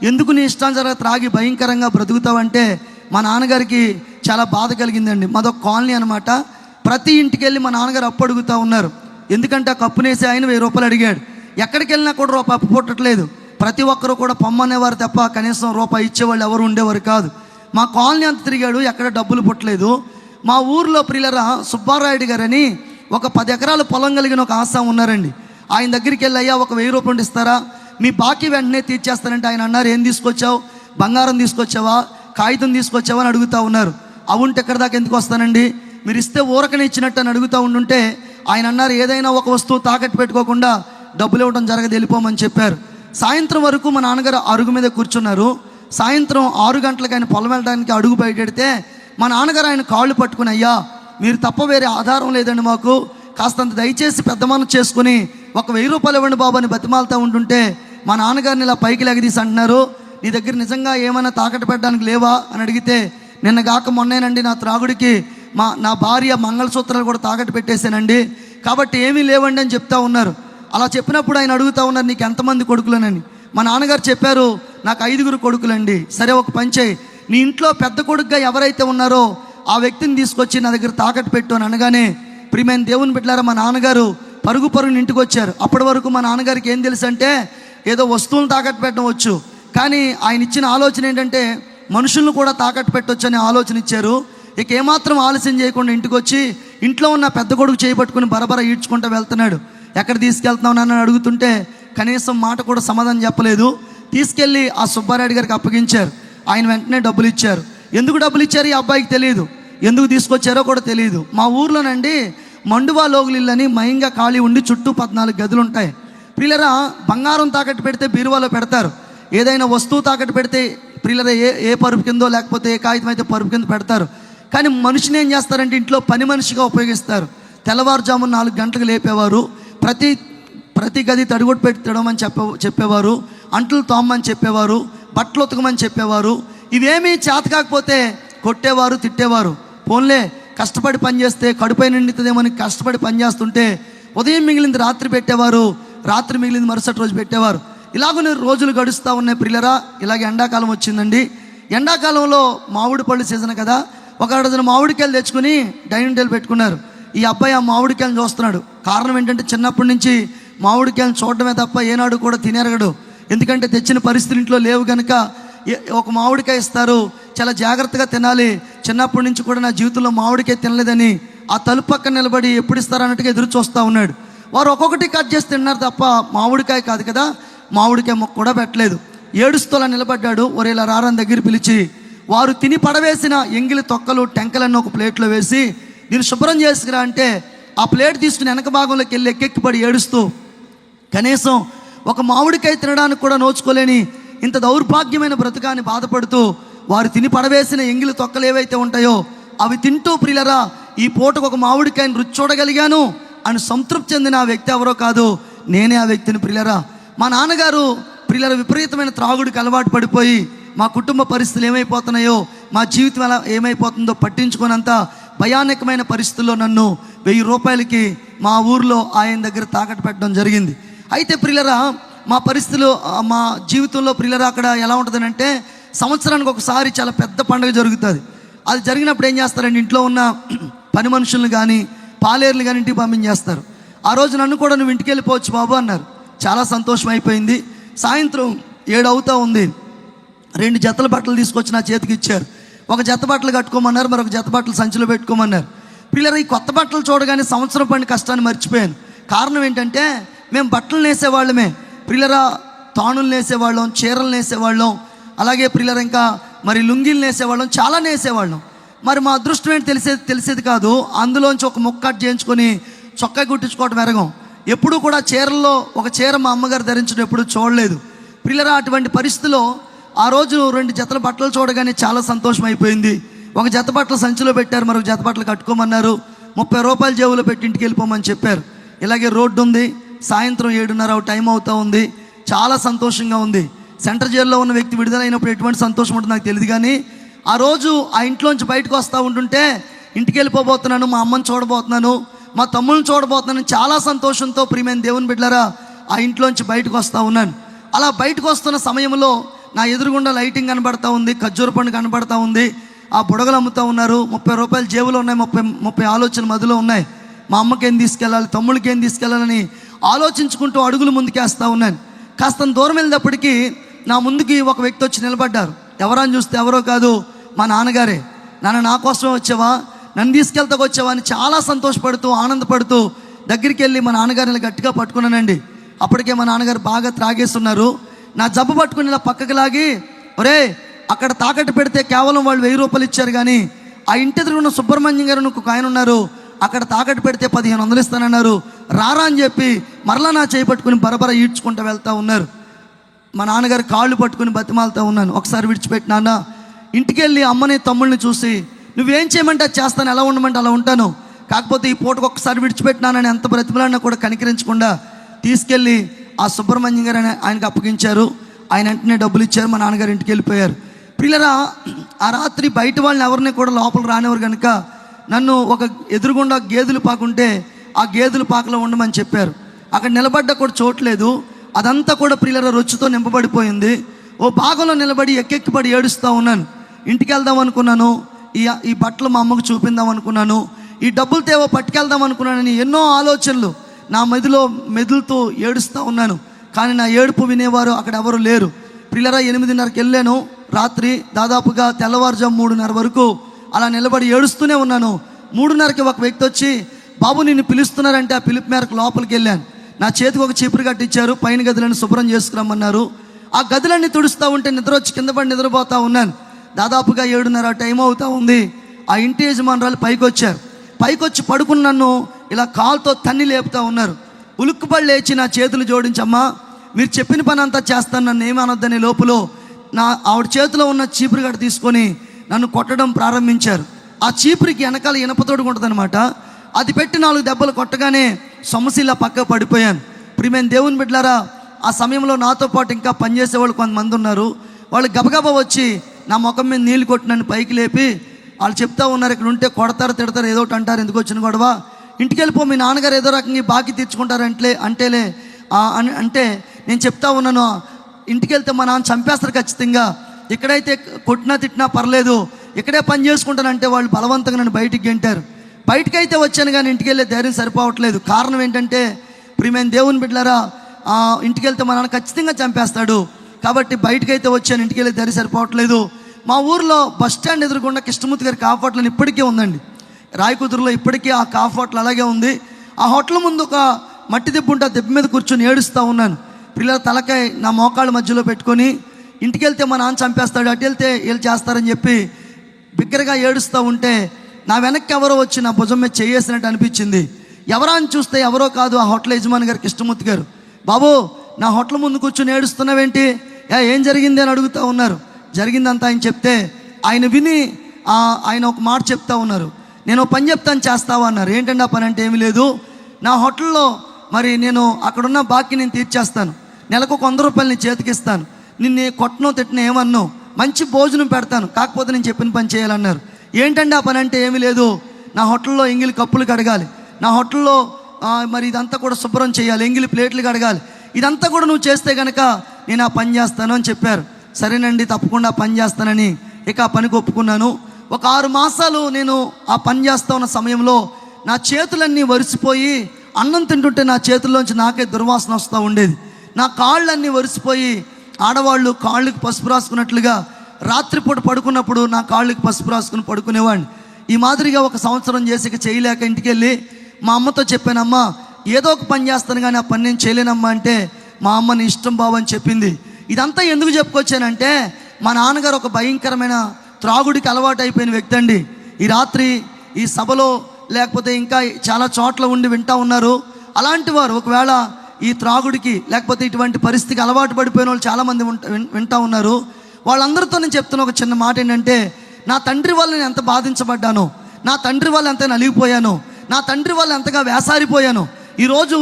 ఎందుకు నీ ఇష్టానుసారంగా త్రాగి భయంకరంగా బ్రతుకుతావంటే మా నాన్నగారికి చాలా బాధ కలిగిందండి. మాదొక కాలనీ అనమాట. ప్రతి ఇంటికి వెళ్ళి మా నాన్నగారు అప్పు అడుగుతూ ఉన్నారు. ఎందుకంటే ఆ కప్పునేసి ఆయన ₹1000 అడిగాడు. ఎక్కడికి వెళ్ళినా కూడా రూపాయి అప్పు పుట్టట్లేదు. ప్రతి ఒక్కరు కూడా పొమ్మనేవారు తప్ప కనీసం రూపాయి ఇచ్చేవాళ్ళు ఎవరు ఉండేవారు కాదు. మా కాలనీ అంత తిరిగాడు, ఎక్కడ డబ్బులు పుట్టలేదు. మా ఊర్లో ప్రియులరా సుబ్బారాయుడు గారని ఒక 10 ఎకరాల పొలం కలిగిన ఒక ఆసాం ఉన్నారండి. ఆయన దగ్గరికి వెళ్ళి, అయ్యా ఒక 1000 రూపాయలు ఇస్తారా, మీ బాకీ వెంటనే తీర్చేస్తారంటే ఆయన అన్నారు, ఏం తీసుకొచ్చావు, బంగారం తీసుకొచ్చావా, కాగితం తీసుకొచ్చావా అని అడుగుతూ ఉన్నారు. అవుంటే ఎక్కడి దాకా ఎందుకు వస్తానండి, మీరు ఇస్తే ఊరకనే ఇచ్చినట్టు అని అడుగుతూ ఉండుంటే ఆయన అన్నారు, ఏదైనా ఒక వస్తువు తాకట్టు పెట్టుకోకుండా డబ్బులు ఇవ్వడం జరగదు, వెళ్ళిపోమని చెప్పారు. సాయంత్రం వరకు మా నాన్నగారు అరుగు మీద కూర్చున్నారు. సాయంత్రం 6 గంటలకు ఆయన పొలం వెళ్ళడానికి అడుగు బయటెడితే మా నాన్నగారు ఆయన కాళ్ళు పట్టుకుని, అయ్యా మీరు తప్ప వేరే ఆధారం లేదండి మాకు, కాస్తంత దయచేసి పెద్ద మనసు చేసుకుని ఒక 1000 రూపాయలు ఇవ్వండి బాబు అని బతిమాలుతూ ఉంటుంటే మా నాన్నగారిని ఇలా పైకి లెగదీసి అంటున్నారు, నీ దగ్గర నిజంగా ఏమైనా తాకట్టు పెట్టడానికి లేవా అని అడిగితే, నిన్న కాక మొన్నేనండి నా త్రాగుడికి నా భార్య మంగళసూత్రాలు కూడా తాకట్టు పెట్టేశానండి, కాబట్టి ఏమీ లేవండి అని చెప్తా ఉన్నారు. అలా చెప్పినప్పుడు ఆయన అడుగుతూ ఉన్నారు, నీకు ఎంతమంది కొడుకులనని. మా నాన్నగారు చెప్పారు, నాకు 5 కొడుకులండి. సరే ఒక పని చేయి, నీ ఇంట్లో పెద్ద కొడుకుగా ఎవరైతే ఉన్నారో ఆ వ్యక్తిని తీసుకొచ్చి నా దగ్గర తాకట్టు పెట్టు అని అనగానే, ప్రియమైన దేవుని బిడ్డలారా, మా నాన్నగారు పరుగుని ఇంటికి వచ్చారు. అప్పటి వరకు మా నాన్నగారికి ఏం తెలుసు అంటే ఏదో వస్తువులను తాకట్టు పెట్టడం వచ్చు, కానీ ఆయన ఇచ్చిన ఆలోచన ఏంటంటే మనుషులను కూడా తాకట్టు పెట్టవచ్చు అనే ఆలోచన ఇచ్చారు. ఇక ఏమాత్రం ఆలస్యం చేయకుండా ఇంటికి వచ్చి ఇంట్లో ఉన్న పెద్ద కొడుకు చేయబట్టుకుని బరబర ఈడ్చుకుంటూ వెళ్తున్నాడు. ఎక్కడ తీసుకెళ్తున్నావు నన్ను అడుగుతుంటే కనీసం మాట కూడా సమాధానం చెప్పలేదు. తీసుకెళ్ళి ఆ సుబ్బారాయుడు గారికి అప్పగించారు. ఆయన వెంటనే డబ్బులు ఇచ్చారు. ఎందుకు డబ్బులు ఇచ్చారు ఈ అబ్బాయికి తెలియదు, ఎందుకు తీసుకొచ్చారో కూడా తెలియదు. మా ఊర్లోనండి మండువా లోగులిల్లని మయంగా ఖాళీ ఉండి చుట్టూ 14 గదులు ఉంటాయి. ప్రియులరా, బంగారం తాకట్టు పెడితే బీరువాలో పెడతారు, ఏదైనా వస్తువు తాకట్టు పెడితే ప్రియులరా ఏ పరుపు కిందో లేకపోతే ఏ కాగితం అయితే పరుపు కింద పెడతారు. కానీ మనిషిని ఏం చేస్తారంటే ఇంట్లో పని మనిషిగా ఉపయోగిస్తారు. తెల్లవారుజామున 4 గంటలకు లేపేవారు, ప్రతి గది తడిగొట్టు పెట్టి తిడమని చెప్పేవారు, అంట్లు తోమని చెప్పేవారు, బట్టలు ఉతకమని చెప్పేవారు. ఇవేమీ చేత కాకపోతే కొట్టేవారు, తిట్టేవారు. పోన్లే కష్టపడి పని చేస్తే కడుపై నిండుతుందేమని కష్టపడి పని చేస్తుంటే ఉదయం మిగిలింది రాత్రి పెట్టేవారు, రాత్రి మిగిలింది మరుసటి రోజు పెట్టేవారు. ఇలాగనే రోజులు గడుస్తూ ఉన్నాయి ప్రియులరా. ఇలాగ ఎండాకాలం వచ్చిందండి. ఎండాకాలంలో మామిడి పళ్ళు సీజన్ కదా, ఒక డజన్ మామిడికాయలు తెచ్చుకుని డైనింగ్ టేబుల్ పెట్టుకున్నారు. ఈ అబ్బాయి ఆ మామిడికాయలను చూస్తున్నాడు. కారణం ఏంటంటే చిన్నప్పటి నుంచి మామిడికాయలను చూడటమే తప్ప ఏనాడు కూడా తినేరగడు. ఎందుకంటే తెచ్చిన పరిస్థితులు ఇంట్లో లేవు కనుక ఒక మామిడికాయ ఇస్తారు, చాలా జాగ్రత్తగా తినాలి. చిన్నప్పటి నుంచి కూడా నా జీవితంలో మామిడికాయ తినలేదని ఆ తలుపు పక్కన నిలబడి ఎప్పుడు ఇస్తారన్నట్టుగా ఎదురు చూస్తూ ఉన్నాడు. వారు ఒక్కొక్కటి కట్ చేసి తిన్నారు తప్ప మామిడికాయ కాదు కదా, మామిడికాయ మొక్క కూడా పెట్టలేదు. ఏడుస్తూలా నిలబడ్డాడు. ఒరేలా రారని దగ్గర పిలిచి వారు తిని పడవేసిన ఎంగిలి తొక్కలు టెంకలన్నీ ఒక ప్లేట్లో వేసి దీన్ని శుభ్రం చేసుకురా అంటే ఆ ప్లేట్ తీసుకుని వెనక భాగంలోకి వెళ్ళి ఎక్కెక్కిపడి ఏడుస్తూ కనీసం ఒక మామిడికాయ తినడానికి కూడా నోచుకోలేని ఇంత దౌర్భాగ్యమైన బ్రతుకాన్ని బాధపడుతూ వారు తిని పడవేసిన ఎంగిలి తొక్కలు ఏవైతే ఉంటాయో అవి తింటూ ప్రియులరా, ఈ పూటకు ఒక మామిడికాయని రుచి చూడగలిగాను అని సంతృప్తి చెందిన ఆ వ్యక్తి ఎవరో కాదు, నేనే ఆ వ్యక్తిని ప్రియులరా. మా నాన్నగారు ప్రియులర విపరీతమైన త్రాగుడికి అలవాటు పడిపోయి మా కుటుంబ పరిస్థితులు ఏమైపోతున్నాయో, మా జీవితం ఎలా ఏమైపోతుందో పట్టించుకున్నంత భయానకమైన పరిస్థితుల్లో నన్ను 1000 రూపాయలకి మా ఊర్లో ఆయన దగ్గర తాకట్టు పెట్టడం జరిగింది. అయితే ప్రియులరా, మా పరిస్థితులు మా జీవితంలో ప్రియులరా అక్కడ ఎలా ఉంటుందంటే సంవత్సరానికి ఒకసారి చాలా పెద్ద పండుగ జరుగుతుంది. అది జరిగినప్పుడు ఏం చేస్తారంటే ఇంట్లో ఉన్న పని మనుషులను కానీ పాలేర్లు కానీ ఇంటికి పంపించేస్తారు. ఆ రోజు నన్ను కూడా నువ్వు ఇంటికి వెళ్ళిపోవచ్చు బాబు అన్నారు. చాలా సంతోషం అయిపోయింది. సాయంత్రం 7 అవుతూ ఉంది. 2 జతల బట్టలు తీసుకొచ్చి నా చేతికి ఇచ్చారు. ఒక జత బట్టలు కట్టుకోమన్నారు, మరొక జత బట్టలు సంచిలో పెట్టుకోమన్నారు. పిల్లలు ఈ కొత్త బట్టలు చూడగానే సంవత్సరం పడిన కష్టాన్ని మర్చిపోయాను. కారణం ఏంటంటే మేము బట్టలు నేసేవాళ్ళమే ప్రియులరా, తాణులు నేసేవాళ్ళం, చీరలు నేసేవాళ్ళం, అలాగే ప్రియులరా ఇంకా మరి లుంగీలు నేసేవాళ్ళం, చాలా నేసేవాళ్ళం. మరి మా అదృష్టం ఏంటి తెలిసేది కాదు. అందులోంచి ఒక ముక్క కట్ చేయించుకొని చొక్కా కుట్టించుకోవటం ఎరగం. ఎప్పుడు కూడా చీరల్లో ఒక చీర మా అమ్మగారు ధరించడం ఎప్పుడు చూడలేదు ప్రియులరా. అటువంటి పరిస్థితిలో ఆ రోజు 2 జతల బట్టలు చూడగానే చాలా సంతోషం అయిపోయింది. ఒక జత బట్టలు సంచిలో పెట్టారు, మరొక జత బట్టలు కట్టుకోమన్నారు. 30 రూపాయలు జేబులో పెట్టి ఇంటికి వెళ్ళిపోమని చెప్పారు. ఇలాగే రోడ్డు ఉంది. సాయంత్రం 7:30 టైం అవుతూ ఉంది. చాలా సంతోషంగా ఉంది. సెంటర్ జైల్లో ఉన్న వ్యక్తి విడుదలైనప్పుడు ఎటువంటి సంతోషం ఉంటుందో నాకు తెలియదు, కానీ ఆ రోజు ఆ ఇంట్లోంచి బయటకు వస్తూ ఉంటుంటే ఇంటికి వెళ్ళిపోబోతున్నాను, మా అమ్మని చూడబోతున్నాను, మా తమ్ముళ్ళని చూడబోతున్నాను, చాలా సంతోషంతో ప్రియమైన దేవుని బిడ్డలారా ఆ ఇంట్లోంచి బయటకు వస్తూ ఉన్నాను. అలా బయటకు వస్తున్న సమయంలో నా ఎదురుగుండా లైటింగ్ కనబడతా ఉంది, ఖర్జూర పండు కనబడతా ఉంది, ఆ బుడగలు అమ్ముతూ ఉన్నారు. 30 రూపాయలు జేబులో ఉన్నాయి, 30 ఆలోచన మధ్యలో ఉన్నాయి. మా అమ్మకి ఏం తీసుకెళ్ళాలి, తమ్ముళ్ళకి ఏం తీసుకెళ్ళాలని ఆలోచించుకుంటూ అడుగులు ముందుకేస్తూ ఉన్నాను. కాస్త దూరం వెళ్ళేటప్పటికీ నా ముందుకి ఒక వ్యక్తి వచ్చి నిలబడ్డారు. ఎవరని చూస్తే ఎవరో కాదు, మా నాన్నగారే. నాన్న నా కోసమే వచ్చావా, నన్ను తీసుకెళ్తాకు వచ్చావా అని చాలా సంతోషపడుతూ ఆనందపడుతూ దగ్గరికి వెళ్ళి మా నాన్నగారిని గట్టిగా పట్టుకున్నానండి. అప్పటికే మా నాన్నగారు బాగా త్రాగేస్తున్నారు. నా జబ్బు పట్టుకుని ఇలా పక్కకి లాగి, ఒరే అక్కడ తాకట్టు పెడితే కేవలం వాళ్ళు 1000 రూపాయలు ఇచ్చారు, కానీ ఆ ఇంటి ఎదురున్న సుబ్రహ్మణ్యం గారు ఒక ఆయన ఉన్నారు, అక్కడ తాకట్టు పెడితే 1500 ఇస్తానన్నారు, రారా అని చెప్పి మరలా నా చేయి పట్టుకుని బరబర ఈడ్చుకుంటూ వెళ్తూ ఉన్నారు. మా నాన్నగారు కాళ్ళు పట్టుకుని బతిమాలుతూ ఉన్నాను. ఒకసారి విడిచిపెట్టి నాన్న, ఇంటికి వెళ్ళి అమ్మని తమ్ముళ్ళని చూసి నువ్వేం చేయమంటే అది చేస్తాను, ఎలా ఉండమంటే అలా ఉంటాను, కాకపోతే ఈ పూటకు ఒక్కసారి విడిచిపెట్టినానని ఎంత బ్రతిమలాడినా కూడా కనికరించకుండా తీసుకెళ్ళి ఆ సుబ్రహ్మణ్యం గారు ఆయనకు అప్పగించారు. ఆయన వెంటనే డబ్బులు ఇచ్చారు. మా నాన్నగారు ఇంటికి వెళ్ళిపోయారు. పిల్లరా, ఆ రాత్రి బయట వాళ్ళని ఎవరిని కూడా లోపల రానివారు కనుక నన్ను ఒక ఎదురుగుండా గేదెలు పాకుంటే ఆ గేదెల పాకలో ఉండమని చెప్పారు. అక్కడ నిలబడ్డ కూడా చోట్లేదు. అదంతా కూడా పిల్లల రొచ్చుతో నింపబడిపోయింది. ఓ భాగంలో నిలబడి ఎక్కెక్కిపడి ఏడుస్తూ ఉన్నాను. ఇంటికి వెళ్దాం అనుకున్నాను, ఈ బట్టలు మా అమ్మకు చూపిందాం అనుకున్నాను, ఈ డబ్బులు తేవో పట్టుకెళ్దాం అనుకున్నానని ఎన్నో ఆలోచనలు నా మెదులుతూ ఏడుస్తూ ఉన్నాను. కానీ నా ఏడుపు వినేవారు అక్కడ ఎవరు లేరు. పిల్లరా 8:30కి వెళ్ళాను. రాత్రి దాదాపుగా తెల్లవారుజాము 3:30 వరకు అలా నిలబడి ఏడుస్తూనే ఉన్నాను. 3:30కి ఒక వ్యక్తి వచ్చి, బాబు నిన్ను పిలుస్తున్నారంటే ఆ పిలుపు మేరకు లోపలికి వెళ్ళాను. నా చేతికి ఒక చీపురు కట్టించారు. పైన గదులను శుభ్రం చేసుకురమ్మన్నారు. ఆ గదులన్నీ తుడుస్తూ ఉంటే నిద్ర వచ్చి కింద పడి నిద్రపోతూ ఉన్నాను. దాదాపుగా 7:30 టైం అవుతూ ఉంది. ఆ ఇంటి యజమానురాలు పైకి వచ్చారు. పైకి వచ్చి పడుకుని నన్ను ఇలా కాలుతో తన్ని లేపుతూ ఉన్నారు. ఉలుక్కుపడి లేచి నా చేతులు జోడించమ్మా, మీరు చెప్పిన పని అంతా చేస్తాను, నన్ను ఏమనొద్దనే లోపల ఆవిడ చేతిలో ఉన్న చీపురు గడ్డ తీసుకొని నన్ను కొట్టడం ప్రారంభించారు. ఆ చీపురికి వెనకాల ఇనపతోడు ఉంటుంది అనమాట. అది పెట్టి 4 దెబ్బలు కొట్టగానే సమస్యలా పక్కకు పడిపోయాను. ప్రియమైన దేవుని బిడ్డలారా, ఆ సమయంలో నాతో పాటు ఇంకా పనిచేసే వాళ్ళు కొంతమంది ఉన్నారు. వాళ్ళు గబగబా వచ్చి నా ముఖం మీద నీళ్ళు కొట్టి నన్ను పైకి లేపి వాళ్ళు చెప్తా ఉన్నారు, ఇక్కడ ఉంటే కొడతారు తిడతారు ఏదో ఒకటి అంటారు, ఎందుకు వచ్చిన గొడవ, ఇంటికి వెళ్ళిపో, మీ నాన్నగారు ఏదో రకంగా బాకీ తీర్చుకుంటారంటే అంటే నేను చెప్తా ఉన్నాను, ఇంటికి వెళ్తే మా నాన్న చంపేస్తారు ఖచ్చితంగా, ఇక్కడైతే కొట్టినా తిట్టినా పర్లేదు, ఇక్కడే పని చేసుకుంటానంటే వాళ్ళు బలవంతంగా నన్ను బయటికి గెంటారు. బయటకైతే వచ్చాను కానీ ఇంటికి వెళ్ళే ధైర్యం సరిపోవట్లేదు. కారణం ఏంటంటే ప్రియమైన దేవుని బిడ్డలారా, ఇంటికి వెళ్తే మా నాన్న ఖచ్చితంగా చంపేస్తాడు కాబట్టి బయటకైతే వచ్చాను, ఇంటికి వెళ్ళే ధైర్యం సరిపోవట్లేదు. మా ఊర్లో బస్ స్టాండ్ ఎదురుకుండా కృష్ణమూర్తి గారి కాఫీ హోటల్ ఇప్పటికీ ఉందండి. రాయకుదురులో ఇప్పటికీ ఆ కాఫీ హోటల్ అలాగే ఉంది. ఆ హోటల్ ముందు ఒక మట్టి దెబ్బ ఉంటే ఆ దెబ్బ మీద కూర్చొని ఏడుస్తూ ఉన్నాను. పిల్లల తలకాయ నా మోకాళ్ళ మధ్యలో పెట్టుకొని ఇంటికి వెళ్తే మా నాన్న చంపేస్తాడు, అటు వెళ్తే వీళ్ళు చేస్తారని చెప్పి బిగ్గరగా ఏడుస్తూ ఉంటే నా వెనక్కి ఎవరో వచ్చి నా భుజం మీద చేయేసినట్టు అనిపించింది. ఎవరా అని చూస్తే ఎవరో కాదు, ఆ హోటల్ యజమాని గారు కృష్ణమూర్తి గారు. బాబు, నా హోటల్ ముందు కూర్చొని ఏడుస్తున్నావేంటి, ఏం జరిగింది అని అడుగుతూ ఉన్నారు. జరిగిందంతా ఆయన చెప్తే ఆయన విని ఆయన ఒక మాట చెప్తా ఉన్నారు, నేను పని చెప్తాను చేస్తావా అన్నారు. ఏంటంటే ఆ పని అంటే ఏమీ లేదు, నా హోటల్లో మరి నేను అక్కడున్న బాకీ నేను తీర్చేస్తాను, నెలకు 100 రూపాయలు నీ చేతికి ఇస్తాను, నిన్ను కొట్టనో తిట్టిన ఏమన్నో మంచి భోజనం పెడతాను, కాకపోతే నేను చెప్పిన పని చేయాలన్నారు. ఏంటంటే ఆ పని అంటే ఏమీ లేదు, నా హోటల్లో ఎంగిలి కప్పులు కడగాలి, నా హోటల్లో మరి ఇదంతా కూడా శుభ్రం చేయాలి, ఎంగిలి ప్లేట్లు కడగాలి, ఇదంతా కూడా నువ్వు చేస్తే కనుక నేను ఆ పని చేస్తాను అని చెప్పారు. సరేనండి, తప్పకుండా పని చేస్తానని ఇక ఆ పనికి ఒప్పుకున్నాను. ఒక 6 మాసాలు నేను ఆ పని చేస్తూ ఉన్న సమయంలో నా చేతులన్నీ వరిసిపోయి అన్నం తింటుంటే నా చేతుల్లోంచి నాకే దుర్వాసన వస్తూ ఉండేది. నా కాళ్ళన్నీ వరిసిపోయి ఆడవాళ్ళు కాళ్ళకి పసుపు రాసుకున్నట్లుగా రాత్రిపూట పడుకున్నప్పుడు నా కాళ్ళకి పసుపు రాసుకుని పడుకునేవాడిని. ఈ మాదిరిగా 1 సంవత్సరం చేసి చేయలేక ఇంటికి వెళ్ళి మా అమ్మతో చెప్పానమ్మా, ఏదో ఒక పని చేస్తాను కానీ ఆ పని నేను చేయలేనమ్మా అంటే మా అమ్మని ఇష్టం బాబు అని చెప్పింది. ఇదంతా ఎందుకు చెప్పుకొచ్చానంటే మా నాన్నగారు ఒక భయంకరమైన త్రాగుడికి అలవాటు అయిపోయిన వ్యక్తి అండి. ఈ రాత్రి ఈ సభలో లేకపోతే ఇంకా చాలా చోట్ల ఉండి వింటూ ఉన్నారు. అలాంటి వారు ఒకవేళ ఈ త్రాగుడికి లేకపోతే ఇటువంటి పరిస్థితికి అలవాటు పడిపోయిన వాళ్ళు చాలామంది వింటూ ఉన్నారు. వాళ్ళందరితో నేను చెప్తున్న ఒక చిన్న మాట ఏంటంటే, నా తండ్రి వల్ల నేను ఎంత బాధించబడ్డాను, నా తండ్రి వల్ల ఎంత నలిగిపోయాను, నా తండ్రి వల్ల ఎంతగా వేసారిపోయాను, ఈరోజు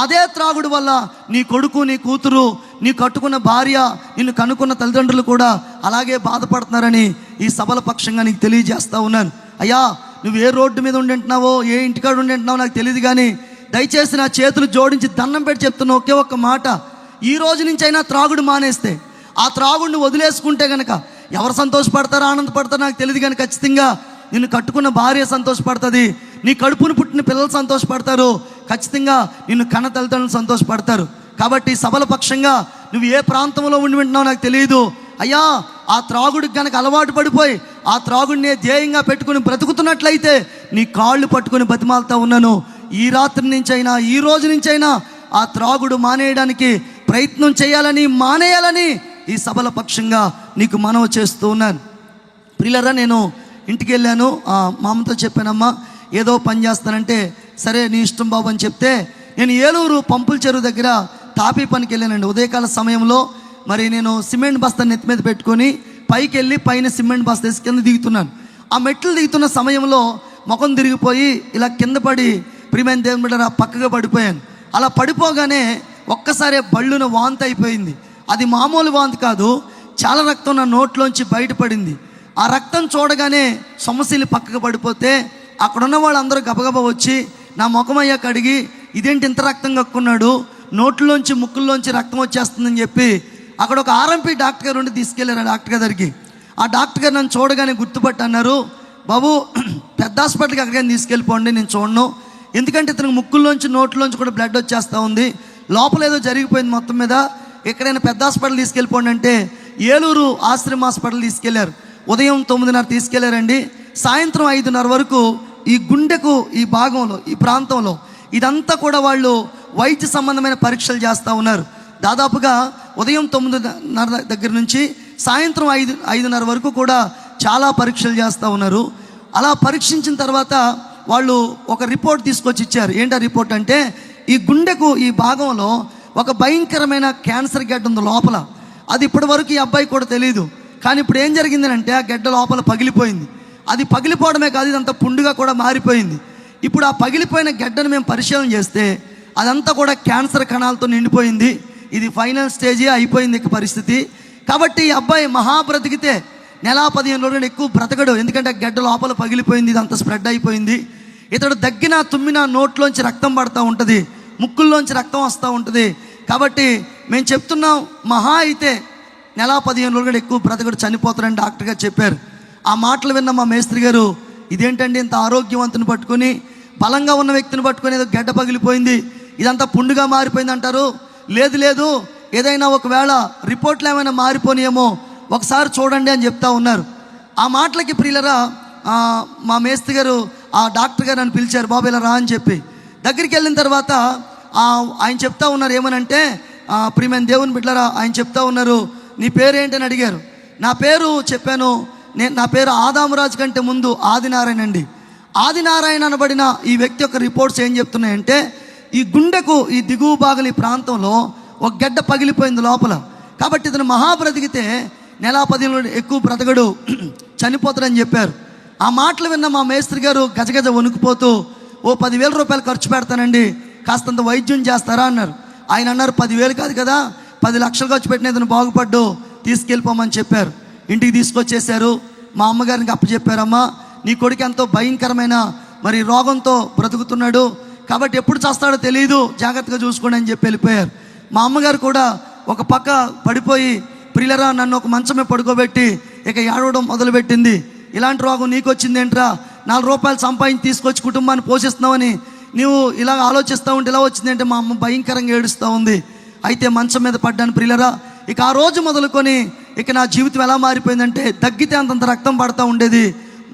అదే త్రాగుడు వల్ల నీ కొడుకు, నీ కూతురు, నీ కట్టుకున్న భార్య, నిన్ను కనుక్కున్న తల్లిదండ్రులు కూడా అలాగే బాధపడుతున్నారని ఈ సభల పక్షంగా నీకు తెలియజేస్తూ ఉన్నాను. అయ్యా, నువ్వు ఏ రోడ్డు మీద ఉండింటున్నావో, ఏ ఇంటికాడ ఉండింటున్నావో నాకు తెలియదు, కానీ దయచేసి నా చేతులు జోడించి దండం పెట్టి చెప్తున్నా ఒకే ఒక్క మాట, ఈ రోజు నుంచి అయినా త్రాగుడు మానేస్తే, ఆ త్రాగుడిని వదిలేసుకుంటే కనుక ఎవరు సంతోషపడతారో ఆనందపడతారో నాకు తెలియదు, కానీ ఖచ్చితంగా నిన్ను కట్టుకున్న భార్య సంతోషపడుతుంది, నీ కడుపును పుట్టిన పిల్లలు సంతోషపడతారు, ఖచ్చితంగా నిన్ను కన్న తల్లిదండ్రులు సంతోషపడతారు. కాబట్టి సభల పక్షంగా నువ్వు ఏ ప్రాంతంలో ఉండి వింటున్నావు నాకు తెలియదు. అయ్యా, ఆ త్రాగుడికి కనుక అలవాటు పడిపోయి ఆ త్రాగుడిని ధ్యేయంగా పెట్టుకుని బ్రతుకుతున్నట్లయితే నీ కాళ్ళు పట్టుకుని బతిమాలుతా ఉన్నాను. ఈ రాత్రి నుంచైనా, ఈ రోజు నుంచైనా ఆ త్రాగుడు మానేయడానికి ప్రయత్నం చేయాలని, మానేయాలని ఈ సభల పక్షంగా నీకు మనవి చేస్తూ ఉన్నాను. ప్రియులారా, నేను ఇంటికి వెళ్ళాను. మా అమ్మతో చెప్పానమ్మా, ఏదో పని చేస్తానంటే సరే నీ ఇష్టం బాబు అని చెప్తే, నేను ఏలూరు పంపుల చెరువు దగ్గర తాపీ పనికి వెళ్ళానండి. ఉదయకాల సమయంలో మరి నేను సిమెంట్ బస్తా నెత్తి మీద పెట్టుకొని పైకి వెళ్ళి పైన సిమెంట్ బస్తా వేసి కింద దిగుతున్నాను. ఆ మెట్లు దిగుతున్న సమయంలో ముఖం తిరిగిపోయి ఇలా కింద పడి ప్రియమైన దేవుని బిడ్డలారా పక్కగా పడిపోయాను. అలా పడిపోగానే ఒక్కసారి బళ్ళున వాంతి అయిపోయింది. అది మామూలు వాంతి కాదు, చాలా రక్తం నా నోట్లోంచి బయటపడింది. ఆ రక్తం చూడగానే సొమ్మసిల్లి పక్కకు పడిపోతే అక్కడున్న వాళ్ళందరూ గబగబా వచ్చి నా ముఖమయ్యా కడిగి, ఇదేంటి ఇంత రక్తం కక్కున్నాడు, నోట్లోంచి ముక్కుల్లోంచి రక్తం వచ్చేస్తుందని చెప్పి అక్కడ ఒక ఆర్ఎంపీ డాక్టర్ గారు ఉండి తీసుకెళ్ళారు ఆ డాక్టర్ గారి దగ్గరికి. ఆ డాక్టర్ గారు నన్ను చూడగానే గుర్తుపట్టి అన్నారు, బాబు పెద్ద హాస్పిటల్కి అక్కడికైనా తీసుకెళ్ళిపోండి, నేను చూడను, ఎందుకంటే ఇతనికి ముక్కుల్లోంచి నోట్లోంచి కూడా బ్లడ్ వచ్చేస్తూ ఉంది, లోపల ఏదో జరిగిపోయింది మొత్తం మీద, ఎక్కడైనా పెద్ద హాస్పిటల్ తీసుకెళ్ళిపోండి అంటే ఏలూరు ఆశ్రమ హాస్పిటల్ తీసుకెళ్లారు. ఉదయం 9:30 తీసుకెళ్లారండి. సాయంత్రం 5:30 వరకు ఈ గుండెకు ఈ భాగంలో, ఈ ప్రాంతంలో ఇదంతా కూడా వాళ్ళు వైద్య సంబంధమైన పరీక్షలు చేస్తూ ఉన్నారు. దాదాపుగా ఉదయం 9:30 దగ్గర నుంచి సాయంత్రం 5:30 వరకు కూడా చాలా పరీక్షలు చేస్తూ ఉన్నారు. అలా పరీక్షించిన తర్వాత వాళ్ళు ఒక రిపోర్ట్ తీసుకొచ్చి ఇచ్చారు. ఏంటి ఆ రిపోర్ట్ అంటే, ఈ గుండెకు ఈ భాగంలో ఒక భయంకరమైన క్యాన్సర్ గడ్డ ఉంది లోపల. అది ఇప్పటి వరకు ఈ అబ్బాయి కూడా తెలియదు. కానీ ఇప్పుడు ఏం జరిగిందంటే ఆ గడ్డ లోపల పగిలిపోయింది. అది పగిలిపోవడమే కాదు, ఇదంతా పుండుగా కూడా మారిపోయింది. ఇప్పుడు ఆ పగిలిపోయిన గడ్డను మేము పరిశీలన చేస్తే అదంతా కూడా క్యాన్సర్ కణాలతో నిండిపోయింది. ఇది ఫైనల్ స్టేజే అయిపోయింది ఇక పరిస్థితి. కాబట్టి ఈ అబ్బాయి మహా బ్రతికితే 15 రోజులు ఎక్కువ బ్రతకడు, ఎందుకంటే గడ్డ లోపల పగిలిపోయింది, ఇదంతా స్ప్రెడ్ అయిపోయింది. ఇతడు దగ్గినా తుమ్మినా నోట్లోంచి రక్తం పడుతూ ఉంటుంది, ముక్కుల్లోంచి రక్తం వస్తూ ఉంటుంది. కాబట్టి మేము చెప్తున్నాం, మహా అయితే 15 రోజులు ఎక్కువ బ్రతకడు, చనిపోతాడని డాక్టర్ గారు చెప్పారు. ఆ మాటలు విన్న మా మేస్త్రి గారు, ఇదేంటండి ఇంత ఆరోగ్యవంతుని పట్టుకొని, బలంగా ఉన్న వ్యక్తిని పట్టుకొని ఏదో గడ్డ పగిలిపోయింది, ఇదంతా పుండుగా మారిపోయింది అంటారు. లేదు లేదు, ఏదైనా ఒకవేళ రిపోర్ట్లు ఏమైనా మారిపోనియేమో ఒకసారి చూడండి అని చెప్తా ఉన్నారు. ఆ మాటలకి ప్రియులరా మా మేస్త్రి గారు, ఆ డాక్టర్ గారు నన్ను పిలిచారు, బాబు ఇలా రా అని చెప్పి. దగ్గరికి వెళ్ళిన తర్వాత ఆయన చెప్తా ఉన్నారు ఏమనంటే, ప్రియమైన దేవుని బిడ్డలారా, ఆయన చెప్తా ఉన్నారు, నీ పేరేంటి అని అడిగారు. నా పేరు చెప్పాను. నా పేరు ఆదామురాజు కంటే ముందు ఆదినారాయణ అండి. ఆదినారాయణ అనబడిన ఈ వ్యక్తి యొక్క రిపోర్ట్స్ ఏం చెప్తున్నాయంటే, ఈ గుండెకు ఈ దిగువ భాగం ఈ ప్రాంతంలో ఒక గడ్డ పగిలిపోయింది లోపల. కాబట్టి ఇతను మహా బ్రతికితే 15 రోజులు ఎక్కువ బ్రతకడు, చనిపోతాడని చెప్పారు. ఆ మాటలు విన్న మా మేస్త్రి గారు గజగజ వణుకుపోతూ, ఓ 10,000 రూపాయలు ఖర్చు పెడతానండి, కాస్తంత వైద్యం చేస్తారా అన్నారు. ఆయన అన్నారు, 10,000 కాదు కదా, 10 లక్షలు ఖర్చు పెట్టిన ఇతను బాగుపడ్డు, తీసుకెళ్ళిపోమని చెప్పారు. ఇంటికి తీసుకొచ్చేసారు. మా అమ్మగారికి అప్పచెప్పారమ్మా, నీ కొడుకు ఎంతో భయంకరమైన మరి రోగంతో బ్రతుకుతున్నాడు, కాబట్టి ఎప్పుడు చేస్తాడో తెలియదు, జాగ్రత్తగా చూసుకోండి అని చెప్పి వెళ్ళిపోయారు. మా అమ్మగారు కూడా ఒక పక్క పడిపోయి, ప్రియులరా నన్ను ఒక మంచమే పడుకోబెట్టి ఇక ఏడవడం మొదలుపెట్టింది. ఇలాంటి రోగం నీకు వచ్చిందేంట్రా, 4 రూపాయలు సంపాదించి తీసుకొచ్చి కుటుంబాన్ని పోషిస్తున్నావని నీవు ఇలా ఆలోచిస్తూ ఉంటే ఇలా వచ్చిందంటే మా అమ్మ భయంకరంగా ఏడుస్తూ ఉంది. అయితే మంచం మీద పడ్డాను ప్రియులరా. ఇక ఆ రోజు మొదలుకొని ఇక నా జీవితం ఎలా మారిపోయిందంటే, దగ్గితే అంతంత రక్తం పడుతూ ఉండేది,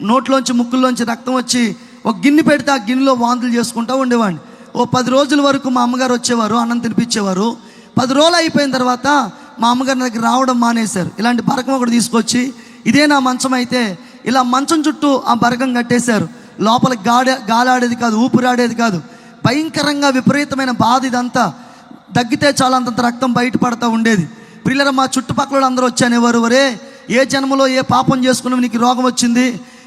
నోట్లోంచి ముక్కుల్లోంచి రక్తం వచ్చి ఒక గిన్నె పెడితే ఆ గిన్నెలో వాంతులు చేసుకుంటూ ఉండేవాడిని. ఓ 10 రోజుల వరకు మా అమ్మగారు వచ్చేవారు, అన్నం తినిపించేవారు. 10 రోజులు అయిపోయిన తర్వాత మా అమ్మగారి దగ్గర రావడం మానేశారు. ఇలాంటి బరకం ఒకటి తీసుకొచ్చి, ఇదే నా మంచం అయితే ఇలా మంచం చుట్టూ ఆ బరకం కట్టేశారు. లోపల గాలాడేది కాదు, ఊపిరాడేది కాదు, భయంకరంగా విపరీతమైన బాధ. ఇదంతా దగ్గితే చాలా అంతంత రక్తం బయటపడతా ఉండేది. ప్రియులరా, మా చుట్టుపక్కల అందరూ వచ్చానేవారు, వరే ఏ జన్మలో ఏ పాపం చేసుకున్నావు, నీకు రోగం వచ్చింది,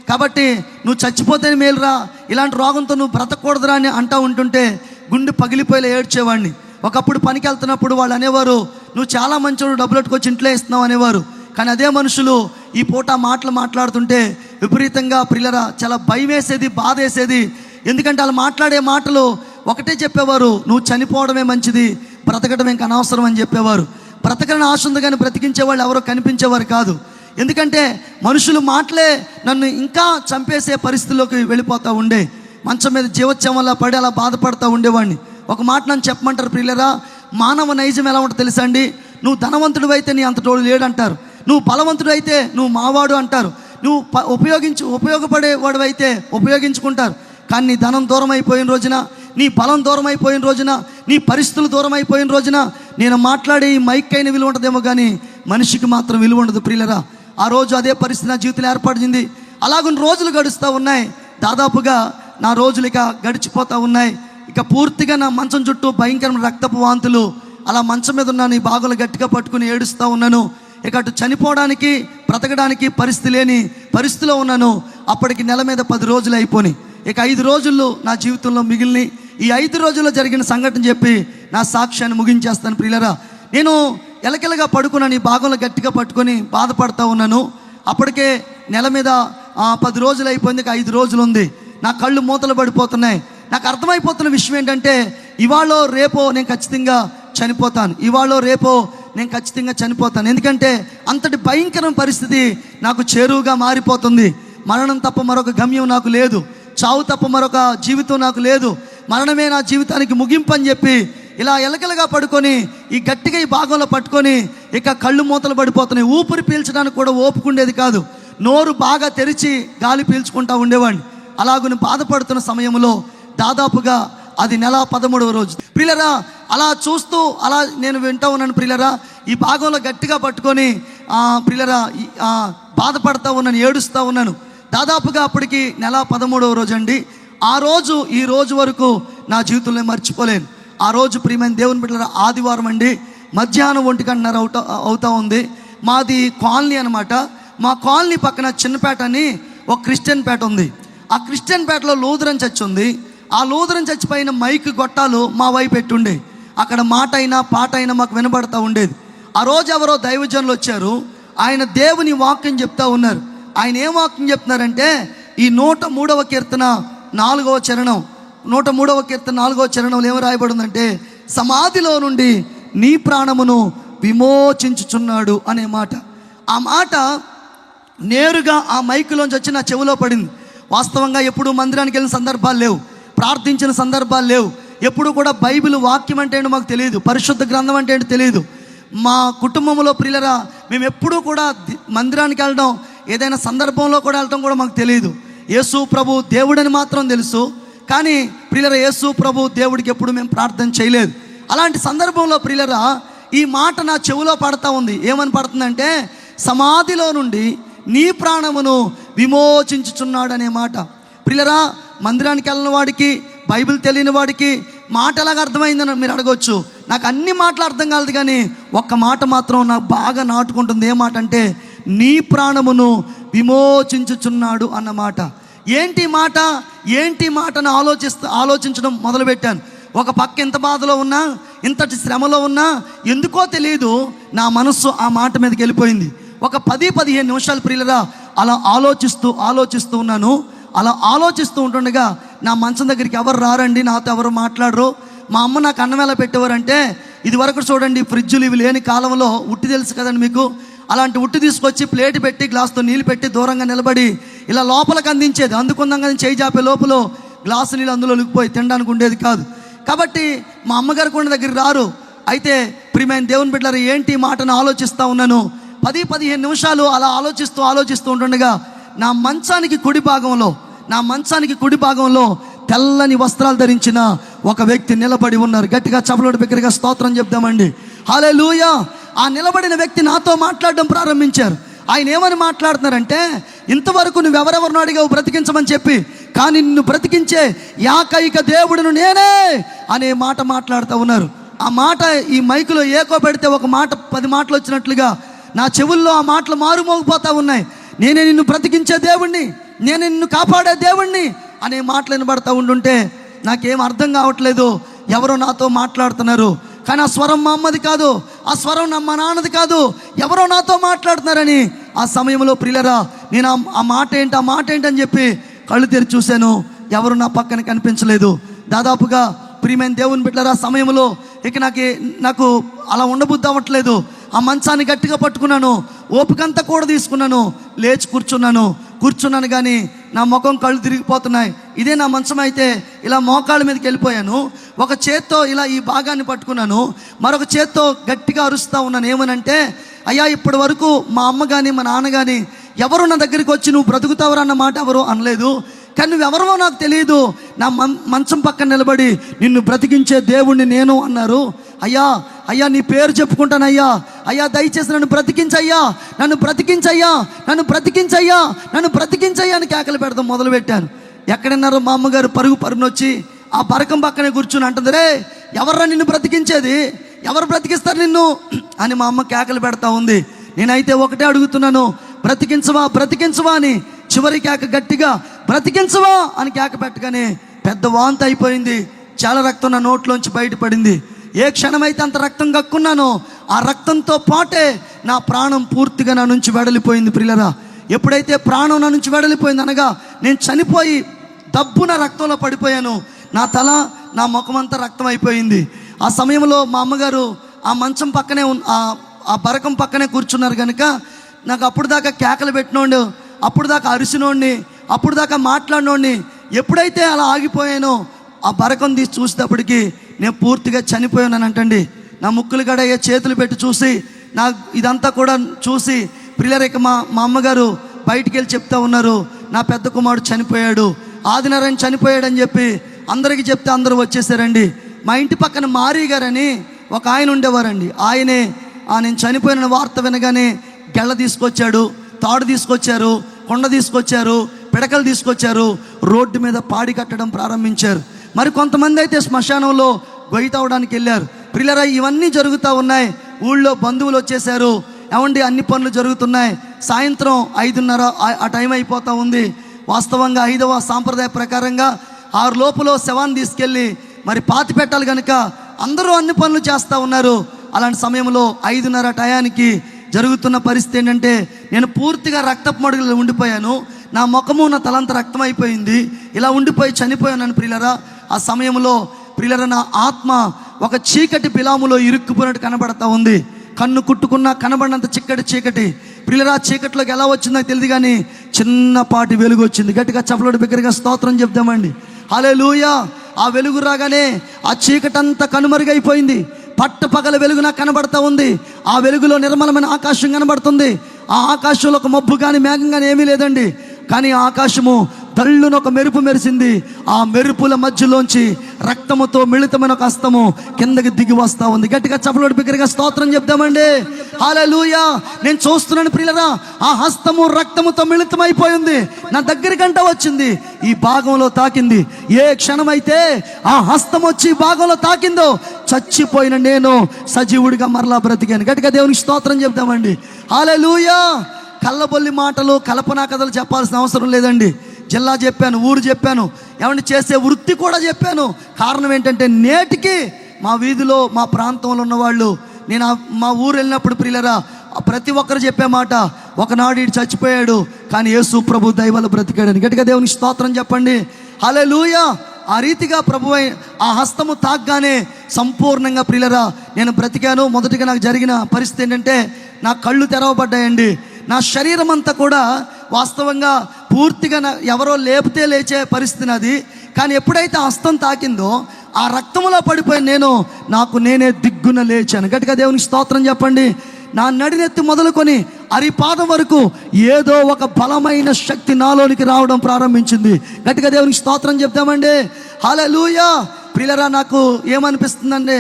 కాబట్టి నువ్వు చచ్చిపోతేనే మేలురా, ఇలాంటి రోగంతో నువ్వు బ్రతకూడదురా అని అంటూ ఉంటుంటే గుండె పగిలిపోయేలా ఏడ్చేవాడిని. ఒకప్పుడు పనికి వెళ్తున్నప్పుడు వాళ్ళు అనేవారు, నువ్వు చాలా మంచోడు, డబ్బులు పెట్టుకొచ్చి ఇంట్లో ఇస్తున్నావు అనేవారు. కానీ అదే మనుషులు ఈ పూట మాటలు మాట్లాడుతుంటే విపరీతంగా ప్రియులరా చాలా భయం వేసేది, బాధ వేసేది. ఎందుకంటే వాళ్ళు మాట్లాడే మాటలు ఒకటే చెప్పేవారు, నువ్వు చనిపోవడమే మంచిది, బ్రతకడం ఇంకా అనవసరం అని చెప్పేవారు. బ్రతకని ఆశ ఉంది కానీ బ్రతికించే వాళ్ళు ఎవరో కనిపించేవారు కాదు. ఎందుకంటే మనుషులు మాటలే నన్ను ఇంకా చంపేసే పరిస్థితుల్లోకి వెళ్ళిపోతూ ఉండే. మంచం మీద జీవోత్సవం వల్ల పడి అలా బాధపడుతూ ఉండేవాడిని. ఒక మాట నన్ను చెప్పమంటారు ప్రియులరా, మానవ నైజం ఎలా ఉంటుందో తెలుసా అండి? నువ్వు ధనవంతుడు అయితే నీ అంత తోడు లేడు అంటారు, నువ్వు బలవంతుడు అయితే నువ్వు మావాడు అంటారు, నువ్వు ఉపయోగపడేవాడు అయితే ఉపయోగించుకుంటారు. కానీ నీ ధనం దూరం అయిపోయిన రోజున, నీ బలం దూరం అయిపోయిన రోజున, నీ పరిస్థితులు దూరం అయిపోయిన రోజున నేను మాట్లాడే ఈ మైక్ అయిన విలువ ఉంటుందేమో కానీ మనిషికి మాత్రం విలువ ఉండదు ప్రియులరా. ఆ రోజు అదే పరిస్థితి నా జీవితంలో ఏర్పడింది. అలాగున్న రోజులు గడుస్తూ ఉన్నాయి. దాదాపుగా నా రోజులు ఇక గడిచిపోతూ ఉన్నాయి. ఇక పూర్తిగా నా మంచం చుట్టూ భయంకరమైన రక్తపు వాంతులు. అలా మంచం మీద ఉన్నాను, ఈ బాగులు గట్టిగా పట్టుకుని ఏడుస్తూ ఉన్నాను. ఇక అటు చనిపోవడానికి బ్రతకడానికి పరిస్థితి లేని పరిస్థితిలో ఉన్నాను. అప్పటికి నెల మీద 10 రోజులు అయిపోయి, ఇక 5 రోజుల్లో నా జీవితంలో మిగిలిన ఈ 5 రోజుల్లో జరిగిన సంఘటన చెప్పి నా సాక్ష్యాన్ని ముగించేస్తాను ప్రియులరా. నేను ఎలకెలగా పడుకున్నాను, ఈ భాగంలో గట్టిగా పట్టుకొని బాధపడుతూ ఉన్నాను. అప్పటికే నెల మీద 10 రోజులు అయిపోయింది, ఇక 5 రోజులు ఉంది. నా కళ్ళు మూతలు పడిపోతున్నాయి. నాకు అర్థమైపోతున్న విషయం ఏంటంటే, ఇవాళ రేపో నేను ఖచ్చితంగా చనిపోతాను, ఇవాళ రేపో నేను ఖచ్చితంగా చనిపోతాను. ఎందుకంటే అంతటి భయంకరమైన పరిస్థితి నాకు చేరువుగా మారిపోతుంది. మరణం తప్ప మరొక గమ్యం నాకు లేదు, చావు తప్ప మరొక జీవితం నాకు లేదు, మరణమే నా జీవితానికి ముగింపు అని చెప్పి ఇలా ఎలకలుగా పడుకొని ఈ గట్టిగా ఈ భాగంలో పట్టుకొని ఇక కళ్ళు మూతలు పడిపోతున్నాయి. ఊపిరి పీల్చడానికి కూడా ఓపుకుండేది కాదు. నోరు బాగా తెరిచి గాలి పీల్చుకుంటూ ఉండేవాడిని. అలాగుని బాధపడుతున్న సమయంలో దాదాపుగా అది నెల 13వ రోజు ప్రియులరా. అలా చూస్తూ అలా నేను వింటూ ఉన్నాను ప్రియులరా. ఈ భాగంలో గట్టిగా పట్టుకొని ప్రియులరా బాధపడుతూ ఉన్నాను, ఏడుస్తూ ఉన్నాను. దాదాపుగా అప్పటికి నెల 13వ రోజు అండి. ఆ రోజు ఈ రోజు వరకు నా జీవితంలో మర్చిపోలేను. ఆ రోజు ప్రియమైన దేవుని బిడ్డలారా, ఆదివారం అండి, మధ్యాహ్నం 1:30 అవుతా ఉంది. మాది కాలనీ అనమాట. మా కాలనీ పక్కన చిన్నపేట అని ఒక క్రిస్టియన్ పేట ఉంది. ఆ క్రిస్టియన్ పేటలో లూథరన్ చర్చ్ ఉంది. ఆ లూథరన్ చర్చ్ పైన మైక్ గొట్టాలు మా వైపు పెట్టుండే, అక్కడ మాట అయినా పాట అయినా మాకు వినబడతా ఉండేది. ఆ రోజు ఎవరో దైవజనులు వచ్చారు. ఆయన దేవుని వాక్యం చెప్తా ఉన్నారు. ఆయన ఏం వాక్యం చెప్తున్నారంటే, ఈ 103వ కీర్తన 4వ చరణం, 103వ కీర్తన 4వ చరణంలో ఏమి రాయబడిందంటే, సమాధిలో నుండి నీ ప్రాణమును విమోచించుచున్నాడు అనే మాట. ఆ మాట నేరుగా ఆ మైకులోంచి వచ్చి నా చెవిలో పడింది. వాస్తవంగా ఎప్పుడు మందిరానికి వెళ్ళిన సందర్భాలు లేవు, ప్రార్థించిన సందర్భాలు లేవు. ఎప్పుడు కూడా బైబిల్ వాక్యం అంటే ఏంటో మాకు తెలియదు, పరిశుద్ధ గ్రంథం అంటే ఏంటో తెలియదు. మా కుటుంబంలో ప్రియులరా మేము ఎప్పుడూ కూడా మందిరానికి వెళ్ళడం, ఏదైనా సందర్భంలో కూడా వెళ్ళడం కూడా మాకు తెలియదు. యేసు ప్రభు దేవుడని మాత్రం తెలుసు, కానీ ప్రియులరా యేసు ప్రభు దేవుడికి ఎప్పుడు మేము ప్రార్థన చేయలేదు. అలాంటి సందర్భంలో ప్రియులరా ఈ మాట నా చెవిలో పడతా ఉంది. ఏమని పడుతుందంటే, సమాధిలో నుండి నీ ప్రాణమును విమోచించుచున్నాడు అనే మాట. ప్రియులరా మందిరానికి వెళ్ళిన వాడికి, బైబిల్ తెలియని వాడికి మాట ఎలాగ అర్థమైందని మీరు అడగవచ్చు. నాకు అన్ని మాటలు అర్థం కాలేదు, కానీ ఒక్క మాట మాత్రం నాకు బాగా నాటుకుంటుంది. ఏ మాట అంటే, నీ ప్రాణమును విమోచించుచున్నాడు అన్నమాట. ఏంటి మాట, ఏంటి మాటను ఆలోచించడం మొదలుపెట్టాను. ఒక పక్క ఎంత బాధలో ఉన్నా, ఇంతటి శ్రమలో ఉన్నా, ఎందుకో తెలియదు నా మనస్సు ఆ మాట మీదకి వెళ్ళిపోయింది. ఒక 10-15 నిమిషాలు ప్రియులరా అలా ఆలోచిస్తూ ఉన్నాను. అలా ఆలోచిస్తూ ఉంటుండగా నా మంచం దగ్గరికి ఎవరు రారండి, నాతో ఎవరు మాట్లాడరు. మా అమ్మ నాకు అన్నం ఎలా పెట్టేవారంటే, ఇది వరకు చూడండి ఫ్రిడ్జులు ఇవి లేని కాలంలో ఉట్టి తెలుసు కదండి మీకు, అలాంటి ఉట్టి తీసుకొచ్చి ప్లేట్ పెట్టి గ్లాసుతో నీళ్ళు పెట్టి దూరంగా నిలబడి ఇలా లోపలికి అందించేది. అందుకుందాం కానీ చేయి జాపే లోపల గ్లాసు నీళ్ళు అందులో ఒలిగిపోయి తినడానికి ఉండేది కాదు. కాబట్టి మా అమ్మగారు కూడా దగ్గరికి రారు. అయితే ప్రియమైన దేవుని బిడ్డలారా, ఏంటి మాటను ఆలోచిస్తూ ఉన్నాను. 10-15 నిమిషాలు అలా ఆలోచిస్తూ ఉంటుండగా నా మంచానికి కుడి భాగంలో తెల్లని వస్త్రాలు ధరించిన ఒక వ్యక్తి నిలబడి ఉన్నారు. గట్టిగా చప్పట్లు బిగ్గరగా స్తోత్రం చెప్దామండి. హల్లెలూయా. ఆ నిలబడిన వ్యక్తి నాతో మాట్లాడడం ప్రారంభించారు. ఆయన ఏమని మాట్లాడుతున్నారంటే, ఇంతవరకు నువ్వెవరెవరిని అడిగావు బ్రతికించమని చెప్పి, కానీ నిన్ను బ్రతికించే ఏకైక దేవుడును నేనే అనే మాట మాట్లాడుతూ ఉన్నారు. ఆ మాట ఈ మైకులో ఏకో పెడితే ఒక మాట 10 మాటలు వచ్చినట్లుగా నా చెవుల్లో ఆ మాటలు మారుమోగిపోతూ ఉన్నాయి. నేనే నిన్ను బ్రతికించే దేవుణ్ణి, నేనే నిన్ను కాపాడే దేవుణ్ణి అనే మాటలు వినబడతా ఉంటుంటే నాకేం అర్థం కావట్లేదు. ఎవరో నాతో మాట్లాడుతున్నారు, కానీ ఆ స్వరం మా అమ్మది కాదు, ఆ స్వరం మా నాన్నది కాదు, ఎవరో నాతో మాట్లాడుతున్నారని ఆ సమయంలో ప్రియులరా నేను ఆ మాట ఏంటి అని చెప్పి కళ్ళు తెరిచి చూశాను. ఎవరు నా పక్కన కనిపించలేదు. దాదాపుగా ప్రియమైన దేవుని బిడ్డలారా సమయంలో ఇక నాకు అలా ఉండబుద్ధి అవ్వట్లేదు. ఆ మంచాన్ని గట్టిగా పట్టుకున్నాను, ఓపికంతా కూడా తీసుకున్నాను, లేచి కూర్చున్నాను. కానీ నా ముఖం కళ్ళు తిరిగిపోతున్నాయి. ఇదే నా మంచం అయితే ఇలా మోకాళ్ళ మీదకి వెళ్ళిపోయాను. ఒక చేత్తో ఇలా ఈ భాగాన్ని పట్టుకున్నాను, మరొక చేత్తో గట్టిగా అరుస్తూ ఉన్నాను. ఏమనంటే, అయ్యా ఇప్పటి వరకు మా అమ్మ కానీ మా నాన్న కానీ ఎవరు నా దగ్గరికి వచ్చి నువ్వు బ్రతుకుతావరా అన్న మాట ఎవరు అనలేదు. కానీ నువ్వెవరో నాకు తెలియదు, నా మంచం పక్కన నిలబడి నిన్ను బ్రతికించే దేవుణ్ణి నేను అన్నారు. అయ్యా అయ్యా నీ పేరు చెప్పుకుంటానయ్యా, అయ్యా దయచేసి నన్ను బ్రతికించయ్యా, నన్ను బ్రతికించయ్యా, నన్ను బ్రతికించయ్యా, నన్ను బ్రతికించయ్యా అని కేకలు పెడతాం మొదలుపెట్టాను. ఎక్కడన్నారో మా అమ్మగారు పరుగునొచ్చి ఆ బరకం పక్కనే కూర్చుని అంటుంది, రే ఎవర్రా నిన్ను బ్రతికించేది, ఎవరు బ్రతికిస్తారు నిన్ను అని మా అమ్మ కేకలు పెడతా ఉంది. నేనైతే ఒకటే అడుగుతున్నాను, బ్రతికించవా బ్రతికించవా అని. చివరి కేక గట్టిగా బ్రతికించవా అని కేక పెట్టగానే పెద్ద వాంతి అయిపోయింది. చాలా రక్తం నా నోట్లోంచి బయటపడింది. ఏ క్షణమైతే అంత రక్తం కక్కున్నానో ఆ రక్తంతో పాటే నా ప్రాణం పూర్తిగా నా నుంచి వెడలిపోయింది. ప్రియులరా, ఎప్పుడైతే ప్రాణం నా నుంచి వెడలిపోయింది అనగా నేను చనిపోయి దబ్బున రక్తంలో పడిపోయాను. నా తల నా ముఖమంతా రక్తం అయిపోయింది. ఆ సమయంలో మా అమ్మగారు ఆ మంచం పక్కనే ఆ బరకం పక్కనే కూర్చున్నారు కనుక నాకు అప్పుడు దాకా కేకలు పెట్టినోండు, అప్పుడు దాకా అరిసినోడిని, అప్పుడు దాకా మాట్లాడినోడిని ఎప్పుడైతే అలా ఆగిపోయానో ఆ బరకం తీసి చూసేటప్పటికి నేను పూర్తిగా చనిపోయానంటండి. నా ముక్కులు గడయ్యే చేతులు పెట్టి చూసి నా ఇదంతా కూడా చూసి ప్రియులరేక మా అమ్మగారు బయటికి వెళ్ళి చెప్తా ఉన్నారు, నా పెద్ద కుమారుడు చనిపోయాడు, ఆదినారాయణ చనిపోయాడని చెప్పి అందరికీ చెప్తే అందరూ వచ్చేసారండి. మా ఇంటి పక్కన మారీ గారని ఒక ఆయన ఉండేవారండి. ఆయనే నేను చనిపోయిన వార్త వినగానే గెళ్ళ తీసుకొచ్చాడు, తాడు తీసుకొచ్చారు, కొండ తీసుకొచ్చారు, పిడకలు తీసుకొచ్చారు, రోడ్డు మీద పాడి కట్టడం ప్రారంభించారు. మరి కొంతమంది అయితే శ్మశానంలో గొయ్యి తవ్వడానికి వెళ్ళారు. ప్రియులరా, ఇవన్నీ జరుగుతూ ఉన్నాయి. ఊళ్ళో బంధువులు వచ్చేసారు. ఏమండి అన్ని పనులు జరుగుతున్నాయి. సాయంత్రం 5:30 ఆ టైం అయిపోతూ ఉంది. వాస్తవంగా 5వ సాంప్రదాయ ప్రకారంగా 6 లోపులో శవాన్ని తీసుకెళ్ళి మరి పాతి పెట్టాలి కనుక అందరూ అన్ని పనులు చేస్తూ ఉన్నారు. అలాంటి సమయంలో 5:30 టయానికి జరుగుతున్న పరిస్థితి ఏంటంటే నేను పూర్తిగా రక్తపు మడుగులో ఉండిపోయాను. నా ముఖము నా తలంత రక్తం అయిపోయింది. ఇలా ఉండిపోయి చనిపోయాను ప్రియులరా. ఆ సమయంలో ప్రియులరా నా ఆత్మ ఒక చీకటి బిలాములో ఇరుక్కుపోయినట్టు కనబడతా ఉంది. కన్ను కుట్టుకున్నా కనబడినంత చీకటి. ప్రియులరా చీకటిలోకి ఎలా వచ్చిందో తెలియదు కానీ చిన్నపాటి వెలుగు వచ్చింది. గట్టిగా చప్పలోడు బిగ్గరగా స్తోత్రం చెప్దామండి. హల్లెలూయా. ఆ వెలుగు రాగానే ఆ చీకటంతా కనుమరుగైపోయింది. పట్టపగల వెలుగు నాకు కనబడతా ఉంది. ఆ వెలుగులో నిర్మలమైన ఆకాశం కనబడుతుంది. ఆ ఆకాశంలో ఒక మబ్బు కానీ మేఘం కానీ ఏమీ లేదండి. కానీ ఆ ఆకాశము తల్లున ఒక మెరుపు మెరిసింది. ఆ మెరుపుల మధ్యలోంచి రక్తముతో మిళితమైన ఒక హస్తము కిందకి దిగి వస్తూ ఉంది. గట్టిగా చప్పలోడు బిగ్గరగా స్తోత్రం చెప్దామండి. హల్లెలూయా. నేను చూస్తున్నాను ప్రియులరా, ఆ హస్తము రక్తముతో మిళితమైపోయింది. నా దగ్గరికంట వచ్చింది, ఈ భాగంలో తాకింది. ఏ క్షణమైతే ఆ హస్తం వచ్చి ఈ భాగంలో తాకిందో చచ్చిపోయిన నేను సజీవుడిగా మరలా బ్రతికాను. గట్టిగా దేవునికి స్తోత్రం చెప్దామండి. హల్లెలూయా. కళ్ళబొల్లి మాటలు కల్పనా కథలు చెప్పాల్సిన అవసరం లేదండి. జిల్లా చెప్పాను, ఊరు చెప్పాను, ఏమంటే చేసే వృత్తి కూడా చెప్పాను. కారణం ఏంటంటే నేటికి మా వీధిలో మా ప్రాంతంలో ఉన్నవాళ్ళు, నేను మా ఊరు వెళ్ళినప్పుడు ప్రియులరా ప్రతి ఒక్కరు చెప్పే మాట, ఒకనాడు ఈడు చచ్చిపోయాడు కానీ యేసు ప్రభు దయ వల్ల బ్రతికాడని. గట్టిగా దేవునికి స్తోత్రం చెప్పండి. హల్లెలూయా. ఆ రీతిగా ప్రభువై ఆ హస్తము తాగ్గానే సంపూర్ణంగా ప్రియులరా నేను బ్రతికాను. మొదటిగా నాకు జరిగిన పరిస్థితి ఏంటంటే నా కళ్ళు తెరవబడ్డాయండి. నా శరీరం అంతా కూడా వాస్తవంగా పూర్తిగా ఎవరో లేపితే లేచే పరిస్థితి నాది. కానీ ఎప్పుడైతే హస్తం తాకిందో ఆ రక్తంలో పడిపోయిన నేను నాకు నేనే దిగ్గున లేచాను. గట్టిగా దేవునికి స్తోత్రం చెప్పండి. నా నడినెత్తి మొదలుకొని అరిపాదం వరకు ఏదో ఒక బలమైన శక్తి నాలోనికి రావడం ప్రారంభించింది. గట్టిగా దేవునికి స్తోత్రం చెప్తామండి. హల్లెలూయా. ప్రియులరా నాకు ఏమనిపిస్తుందంటే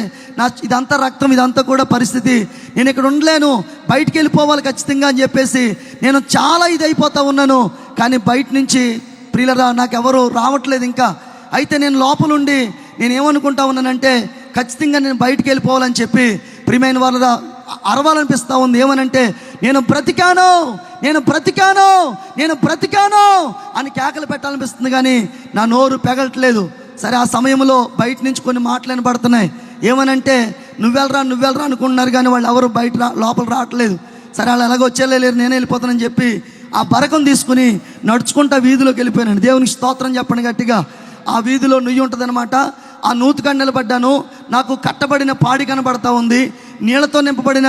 ఇదంతా రక్తం, ఇదంతా కూడా పరిస్థితి, నేను ఇక్కడ ఉండలేను, బయటికి వెళ్ళిపోవాలి ఖచ్చితంగా అని చెప్పేసి నేను చాలా ఇది అయిపోతూ ఉన్నాను. కానీ బయట నుంచి ప్రియులరా నాకెవరు రావట్లేదు ఇంకా. అయితే నేను లోపలుండి నేను ఏమనుకుంటా ఉన్నానంటే ఖచ్చితంగా నేను బయటికి వెళ్ళిపోవాలని చెప్పి ప్రియమైన వాళ్ళ అరవాలనిపిస్తూ ఉంది. ఏమనంటే నేను బ్రతికాను, నేను బ్రతికాను, నేను బ్రతికాను అని కేకలు పెట్టాలనిపిస్తుంది కానీ నా నోరు పెగలట్లేదు. సరే ఆ సమయంలో బయట నుంచి కొన్ని మాటలు వినబడుతున్నాయి. ఏమనంటే నువ్వెళ్ళరా అనుకుంటున్నారు కానీ వాళ్ళు ఎవరు లోపల రావట్లేదు. సరే వాళ్ళు ఎలాగో వచ్చేలేరు, నేనే వెళ్ళిపోతానని చెప్పి ఆ బరకం తీసుకుని నడుచుకుంటా వీధిలోకి వెళ్ళిపోయాను. దేవునికి స్తోత్రం చెప్పండి గట్టిగా. ఆ వీధిలో నుయ్యి ఉంటుంది అనమాట. ఆ నూతుకాడ నిలబడ్డాను. నాకు కట్టబడిన పాడి కనబడతా ఉంది, నీళ్లతో నింపబడిన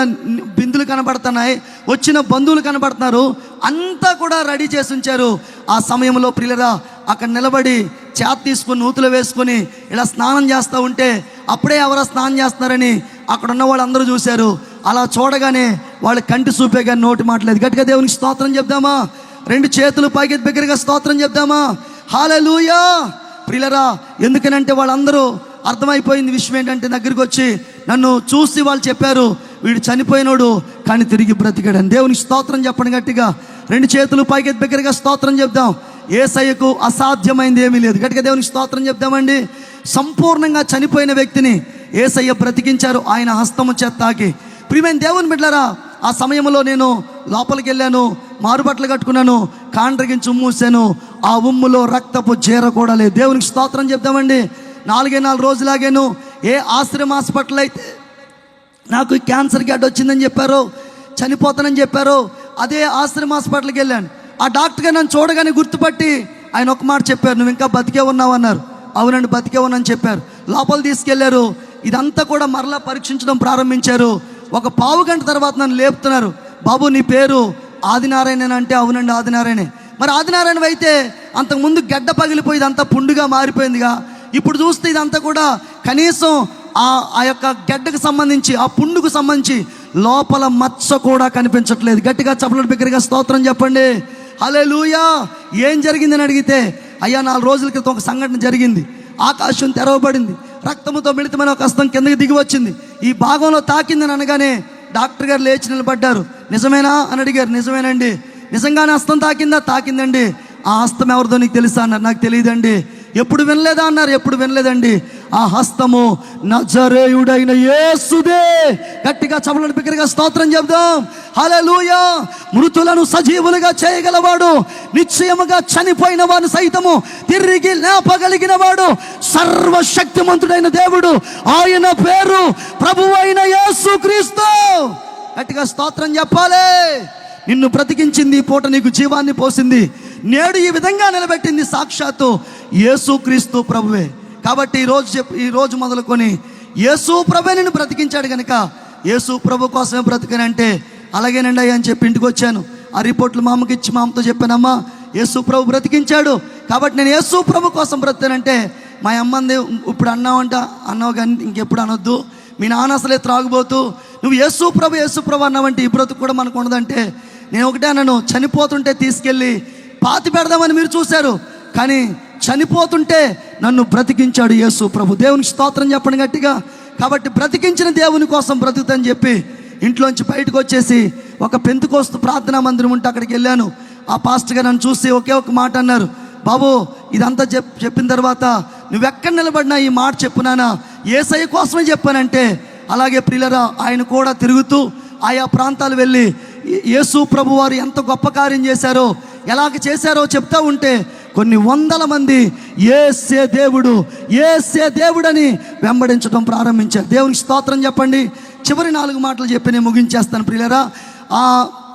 బిందులు కనబడుతున్నాయి, వచ్చిన బంధువులు కనబడుతున్నారు. అంతా కూడా రెడీ చేసి ఉంచారు. ఆ సమయంలో ప్రియులరా అక్కడ నిలబడి చేత తీసుకొని నూతులు వేసుకొని ఇలా స్నానం చేస్తూ ఉంటే అప్పుడే ఎవరో స్నానం చేస్తున్నారని అక్కడ ఉన్న వాళ్ళు అందరూ చూశారు. అలా చూడగానే వాళ్ళ కంటి చూపే కానీ నోటి మాటలేదు. గట్టిగా దేవునికి స్తోత్రం చెప్దామా? 2 చేతులు పైకి బిగ్గరగా స్తోత్రం చెప్దామా? హల్లెలూయా. ప్రియులరా ఎందుకనంటే వాళ్ళందరూ అర్థమైపోయింది విషయం ఏంటంటే, దగ్గరికి వచ్చి నన్ను చూసి వాళ్ళు చెప్పారు, వీడు చనిపోయినోడు కానీ తిరిగి బ్రతికాడని. దేవునికి స్తోత్రం చెప్పండి గట్టిగా. 2 చేతులు పైకి బిగ్గరగా స్తోత్రం చెప్దాం. యేసయ్యకు అసాధ్యమైంది ఏమీ లేదు. గట్టిగా దేవునికి స్తోత్రం చెప్దామండి. సంపూర్ణంగా చనిపోయిన వ్యక్తిని యేసయ్య బ్రతికించారు ఆయన హస్తము చేత తాకి. ప్రియమైన దేవుని బిడ్డలారా, ఆ సమయంలో నేను లోపలికి వెళ్ళాను, మారుబట్టలు కట్టుకున్నాను, కాండ్రగించి ఉమ్మూసాను. ఆ ఉమ్ములో రక్తపు జీర కూడా లేదు. దేవునికి స్తోత్రం చెప్దామండి. 4 రోజులాగాను. ఏ ఆశ్రమ హాస్పిటల్ అయితే నాకు క్యాన్సర్ గడ్డ వచ్చిందని చెప్పారో, చనిపోతానని చెప్పారో, అదే ఆశ్రమ హాస్పిటల్కి వెళ్ళాను. ఆ డాక్టర్ గారు నన్ను చూడగానే గుర్తుపట్టి ఆయన ఒక మాట చెప్పారు, నువ్వు ఇంకా బతికే ఉన్నావు అన్నారు. అవునండి బతికే ఉన్నాను చెప్పారు. లోపల తీసుకెళ్లారు. ఇదంతా కూడా మరలా పరీక్షించడం ప్రారంభించారు. ఒక పావు గంట తర్వాత నన్ను లేపుతున్నారు, బాబు నీ పేరు ఆదినారాయణ అంటే. అవునండి ఆదినారాయణే. మరి ఆదినారాయణ అయితే అంతకుముందు గడ్డ పగిలిపోయి ఇదంతా పుండుగా మారిపోయిందిగా. ఇప్పుడు చూస్తే ఇదంతా కూడా కనీసం ఆ యొక్క గడ్డకు సంబంధించి ఆ పుండుకు సంబంధించి లోపల మచ్చ కూడా కనిపించట్లేదు. గట్టిగా చప్పట్లు బిగ్గరగా స్తోత్రం చెప్పండి. హల్లెలూయా. ఏం జరిగిందని అడిగితే, అయ్యా 4 రోజుల క్రితం ఒక సంఘటన జరిగింది. ఆకాశం తెరవబడింది, రక్తముతో మిళితమైన ఒక హస్తం కిందకి దిగి వచ్చింది, ఈ భాగంలో తాకిందని అనగానే డాక్టర్ గారు లేచి నిలబడ్డారు. నిజమేనా అని అడిగారు. నిజమేనండి. నిజంగానే హస్తం తాకిందా? తాకిందండి. ఆ హస్తం ఎవరిదో నీకు తెలుసా అన్నారు. నాకు తెలియదండి. ఎప్పుడు వినలేదా అన్నారు. ఎప్పుడు వినలేదండి. ఆ హస్తము నజరేయుడైన యేసుదే. గట్టిగా చప్పట్లు బిగ్గరగా స్తోత్రం చెప్దాం. హల్లెలూయా. మృతులను సజీవులుగా చేయగలవాడు, నిశ్చయముగా చనిపోయిన వారిని సైతము తిరిగి లేపగలిగిన వాడు, సర్వశక్తిమంతుడైన దేవుడు, ఆయన పేరు ప్రభువైన యేసుక్రీస్తు. గట్టిగా స్తోత్రం చెప్పాలి. నిన్ను బ్రతికించింది, పూట నీకు జీవాన్ని పోసింది, నేడు ఈ విధంగా నిలబెట్టింది సాక్షాత్తు యేసుక్రీస్తు ప్రభువే. కాబట్టి ఈరోజు మొదలుకొని యేసు ప్రభువే నిన్ను బ్రతికించాడు కనుక యేసు ప్రభు కోసమే బ్రతికానంటే అలాగేనండి అయ్యా అని చెప్పి ఇంటికి వచ్చాను. ఆ రిపోర్ట్లు మా అమ్మకి ఇచ్చి మా అమ్మతో చెప్పానమ్మా యేసు ప్రభు బ్రతికించాడు కాబట్టి నేను యేసు ప్రభు కోసం బ్రతికానంటే, మా అమ్మంది ఇప్పుడు అన్నావు కానీ ఇంకెప్పుడు అనొద్దు, మీ నాన్న అసలే త్రాగుబోతూ, నువ్వు యేసు ప్రభు అన్నావంటే ఈ బ్రతుకు కూడా మనకు ఉండదంటే, నేను ఒకటే అన్నాను, చనిపోతుంటే తీసుకెళ్ళి పాతి పెడదామని మీరు చూశారు, కానీ చనిపోతుంటే నన్ను బ్రతికించాడు యేసు ప్రభు. దేవునికి స్తోత్రం చెప్పండి గట్టిగా. కాబట్టి బ్రతికించిన దేవుని కోసం బ్రతుకుతని చెప్పి ఇంట్లోంచి బయటకు వచ్చేసి ఒక పెంతుకోస్తు ప్రార్థనా మందిరం ఉంటే అక్కడికి వెళ్ళాను. ఆ పాస్టర్ గారు నన్ను చూసి ఒకే ఒక మాట అన్నారు, బాబు ఇదంతా చెప్పిన తర్వాత నువ్వెక్కడ నిలబడినా ఈ మాట చెప్పునానా, యేసయ్య కోసమే చెప్పానంటే, అలాగే ప్రియులరా ఆయన కూడా తిరుగుతూ ఆయా ప్రాంతాలు వెళ్ళి యేసు ప్రభు వారు ఎంత గొప్ప కార్యం చేశారో, ఎలాగ చేశారో చెప్తా ఉంటే కొన్ని వందల మంది యేసే దేవుడని వెంబడించడం ప్రారంభించారు. దేవునికి స్తోత్రం చెప్పండి. చివరి 4 మాటలు చెప్పి నేను ముగించేస్తాను ప్రియులరా.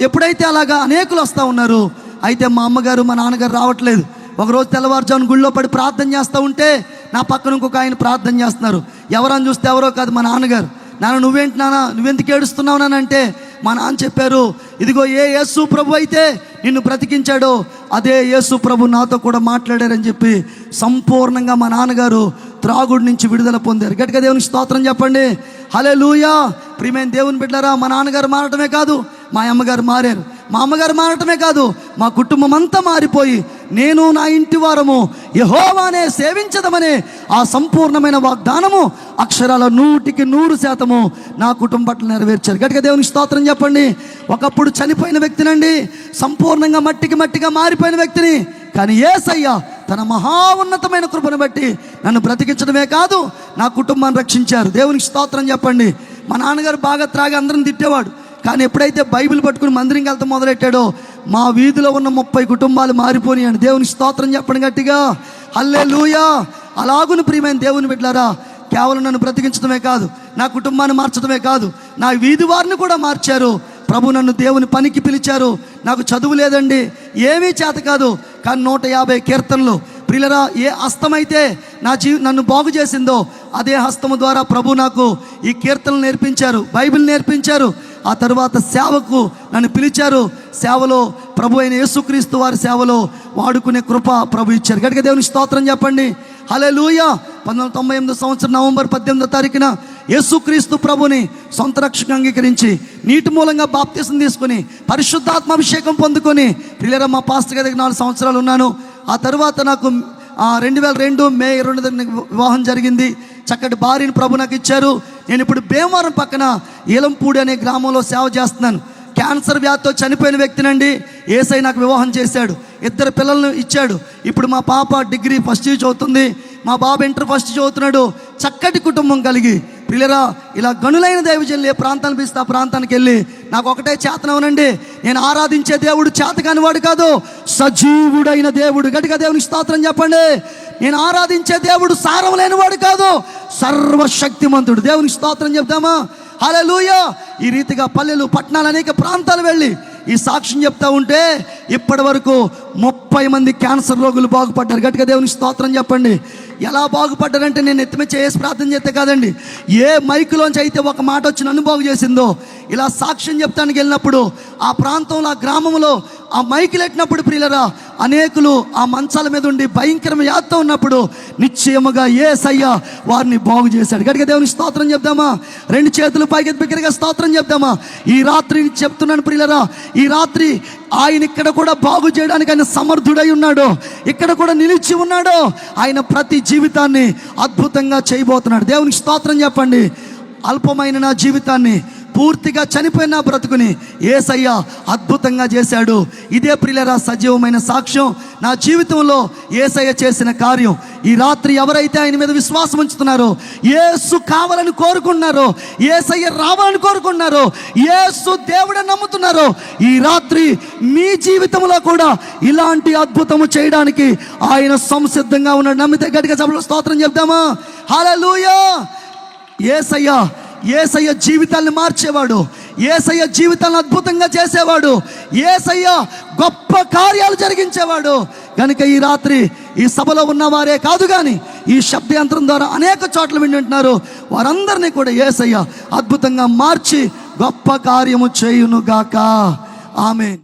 ఎప్పుడైతే అలాగా అనేకులు వస్తూ ఉన్నారు, అయితే మా అమ్మగారు మా నాన్నగారు రావట్లేదు. ఒకరోజు తెల్లవారుజామున గుళ్ళో పడి ప్రార్థన చేస్తూ ఉంటే నా పక్కన ఇంకొక ఆయన ప్రార్థన చేస్తున్నారు. ఎవరని చూస్తే ఎవరో కాదు, మా నాన్నగారు. నాన్న నువ్వేంటి నాన్న, నువ్వెందుకు ఏడుస్తున్నావు నాన్న అంటే, మా నాన్న చెప్పారు, ఇదిగో ఏ యేసు ప్రభు అయితే నిన్ను బ్రతికించాడో అదే యేసు ప్రభు నాతో కూడా మాట్లాడారని చెప్పి సంపూర్ణంగా మా నాన్నగారు త్రాగుడి నుంచి విడుదల పొందారు. గట్టిగా దేవునికి స్తోత్రం చెప్పండి. హల్లెలూయా. ప్రియమైన దేవుని బిడ్డలారా, మా నాన్నగారు మారటమే కాదు, మా అమ్మగారు మారారు. మా అమ్మగారు మారటమే కాదు, మా కుటుంబం అంతా మారిపోయి నేను నా ఇంటి వారము యెహోవానే సేవించదమనే ఆ సంపూర్ణమైన వాగ్దానము అక్షరాల 100% నా కుటుంబం పట్ల నెరవేర్చారు. గట్టిగా దేవునికి స్తోత్రం చెప్పండి. ఒకప్పుడు చనిపోయిన వ్యక్తినండి, సంపూర్ణంగా మట్టిగా మారిపోయిన వ్యక్తిని, కానీ యేసయ్య తన మహా ఉన్నతమైన కృపను బట్టి నన్ను బ్రతికించడమే కాదు నా కుటుంబాన్ని రక్షించారు. దేవునికి స్తోత్రం చెప్పండి. మా నాన్నగారు బాగా త్రాగి అందరం తిట్టేవాడు, కానీ ఎప్పుడైతే బైబిల్ పట్టుకుని మందిరంకి వెళ్తా మొదలెట్టాడో మా వీధిలో ఉన్న 30 కుటుంబాలు మారిపోయాయండి. దేవునికి స్తోత్రం చెప్పండి గట్టిగా. హల్లెలూయా. అలాగును ప్రియమైన దేవుని బిడ్డలారా, కేవలం నన్ను బ్రతికించడమే కాదు, నా కుటుంబాన్ని మార్చడమే కాదు, నా వీధి వారిని కూడా మార్చారు. ప్రభు నన్ను దేవుని పనికి పిలిచారు. నాకు చదువు లేదండి, ఏమీ చేత కాదు, కానీ 150 కీర్తనలు ప్రియులరా, ఏ హస్తమైతే నన్ను బాగు చేసిందో అదే హస్తము ద్వారా ప్రభు నాకు ఈ కీర్తనలు నేర్పించారు, బైబిల్ నేర్పించారు. ఆ తర్వాత సేవకు నన్ను పిలిచారు. సేవలో ప్రభు అయిన యేసుక్రీస్తు వారి సేవలో వాడుకునే కృప ప్రభు ఇచ్చారు. గట్టిగా దేవుని స్తోత్రం చెప్పండి. హల్లెలూయా. 1998 సంవత్సరం నవంబర్ 18వ తారీఖున యేసుక్రీస్తు ప్రభుని సొంత రక్షణగా అంగీకరించి నీటి మూలంగా బాప్తిసం తీసుకుని పరిశుద్ధాత్మ అభిషేకం పొందుకొని ప్రియులారా మా పాస్టర్ గారి దగ్గర 4 సంవత్సరాలు ఉన్నాను. ఆ తర్వాత నాకు 2002 మే 2 వివాహం జరిగింది. చక్కటి భార్యను ప్రభు నాకు ఇచ్చారు. నేను ఇప్పుడు భీమవరం పక్కన ఏలంపూడి అనే గ్రామంలో సేవ చేస్తున్నాను. క్యాన్సర్ వ్యాధితో చనిపోయిన వ్యక్తినండి యేసయ్య నాకు వివాహం చేశాడు. 2 పిల్లలను ఇచ్చాడు. ఇప్పుడు మా పాప డిగ్రీ ఫస్ట్ ఇయర్ చదువుతుంది, మా బాబు ఇంటర్ ఫస్ట్ చదువుతున్నాడు. చక్కటి కుటుంబం కలిగి ప్రియులారా ఇలా గనులైన దైవజనులు ఏ ప్రాంతాన్ని పిలిస్తే ఆ ప్రాంతానికి వెళ్ళి నాకు ఒకటే చేతనవునండి, నేను ఆరాధించే దేవుడు చేతకాని వాడు కాదు, సజీవుడైన దేవుడు. గట్టిగా దేవునికి స్తోత్రం చెప్పండి. నేను ఆరాధించే దేవుడు సారం లేని వాడు కాదు, సర్వశక్తిమంతుడు. దేవునికి స్తోత్రం చెప్తామా? హల్లెలూయా. ఈ రీతిగా పల్లెలు పట్టణాలు అనేక ప్రాంతాలు వెళ్ళి ఈ సాక్ష్యం చెప్తా ఉంటే ఇప్పటి వరకు 30 మంది క్యాన్సర్ రోగులు బాగుపడ్డారు. గట్టిగా దేవునికి స్తోత్రం చెప్పండి. ఎలా బాగుపడ్డారంటే నేను ఎత్తిమే చేసి ప్రార్థన చేస్తే కాదండి, ఏ మైకులోంచి అయితే ఒక మాట వచ్చి నన్ను బాగు చేసిందో ఇలా సాక్ష్యం చెప్తానికి వెళ్ళినప్పుడు ఆ ప్రాంతంలో ఆ గ్రామంలో ఆ మైకులు ఎట్టినప్పుడు ప్రియులరా అనేకులు ఆ మంచాల మీద ఉండి భయంకరమైన యాత్ర ఉన్నప్పుడు నిశ్చయముగా యేసయ్య వారిని బాగు చేశాడు. గట్టిగా దేవునికి స్తోత్రం చెప్దామా? 2 చేతులు పైకి బిగ్గరగా స్తోత్రం చెప్దామా? ఈ రాత్రి చెప్తున్నాను ప్రియులరా, ఈ రాత్రి ఆయన ఇక్కడ కూడా బాగు చేయడానికి ఆయన సమర్థుడై ఉన్నాడు. ఇక్కడ కూడా నిలిచి ఉన్నాడు. ఆయన ప్రతి జీవితాన్ని అద్భుతంగా చేయబోతున్నాడు. దేవునికి స్తోత్రం చెప్పండి. అల్పమైన నా జీవితాన్ని పూర్తిగా చనిపోయిన బ్రతుకుని యేసయ్య అద్భుతంగా చేశాడు. ఇదే ప్రియులారా సజీవమైన సాక్ష్యం. నా జీవితంలో యేసయ్య చేసిన కార్యం. ఈ రాత్రి ఎవరైతే ఆయన మీద విశ్వాసం ఉంచుతున్నారో, యేసు కావాలని కోరుకున్నారో, యేసయ్య రావాలని కోరుకున్నారో, యేసు దేవుడని నమ్ముతున్నారో, ఈ రాత్రి మీ జీవితంలో కూడా ఇలాంటి అద్భుతము చేయడానికి ఆయన సంసిద్ధంగా ఉన్నాడు. నమ్మితే గట్టిగా సభలో స్తోత్రం చెప్దామా? హల్లెలూయా. యేసయ్య జీవితాన్ని మార్చేవాడు, యేసయ్య జీవితాన్ని అద్భుతంగా చేసేవాడు, యేసయ్య గొప్ప కార్యాలు జరిగించేవాడు. కనుక ఈ రాత్రి ఈ సభలో ఉన్నవారే కాదు కానీ ఈ శబ్దయంత్రం ద్వారా అనేక చోట్ల వింటున్నారు వారందరినీ కూడా యేసయ్య అద్భుతంగా మార్చి గొప్ప కార్యము చేయునుగాక. ఆమేన్.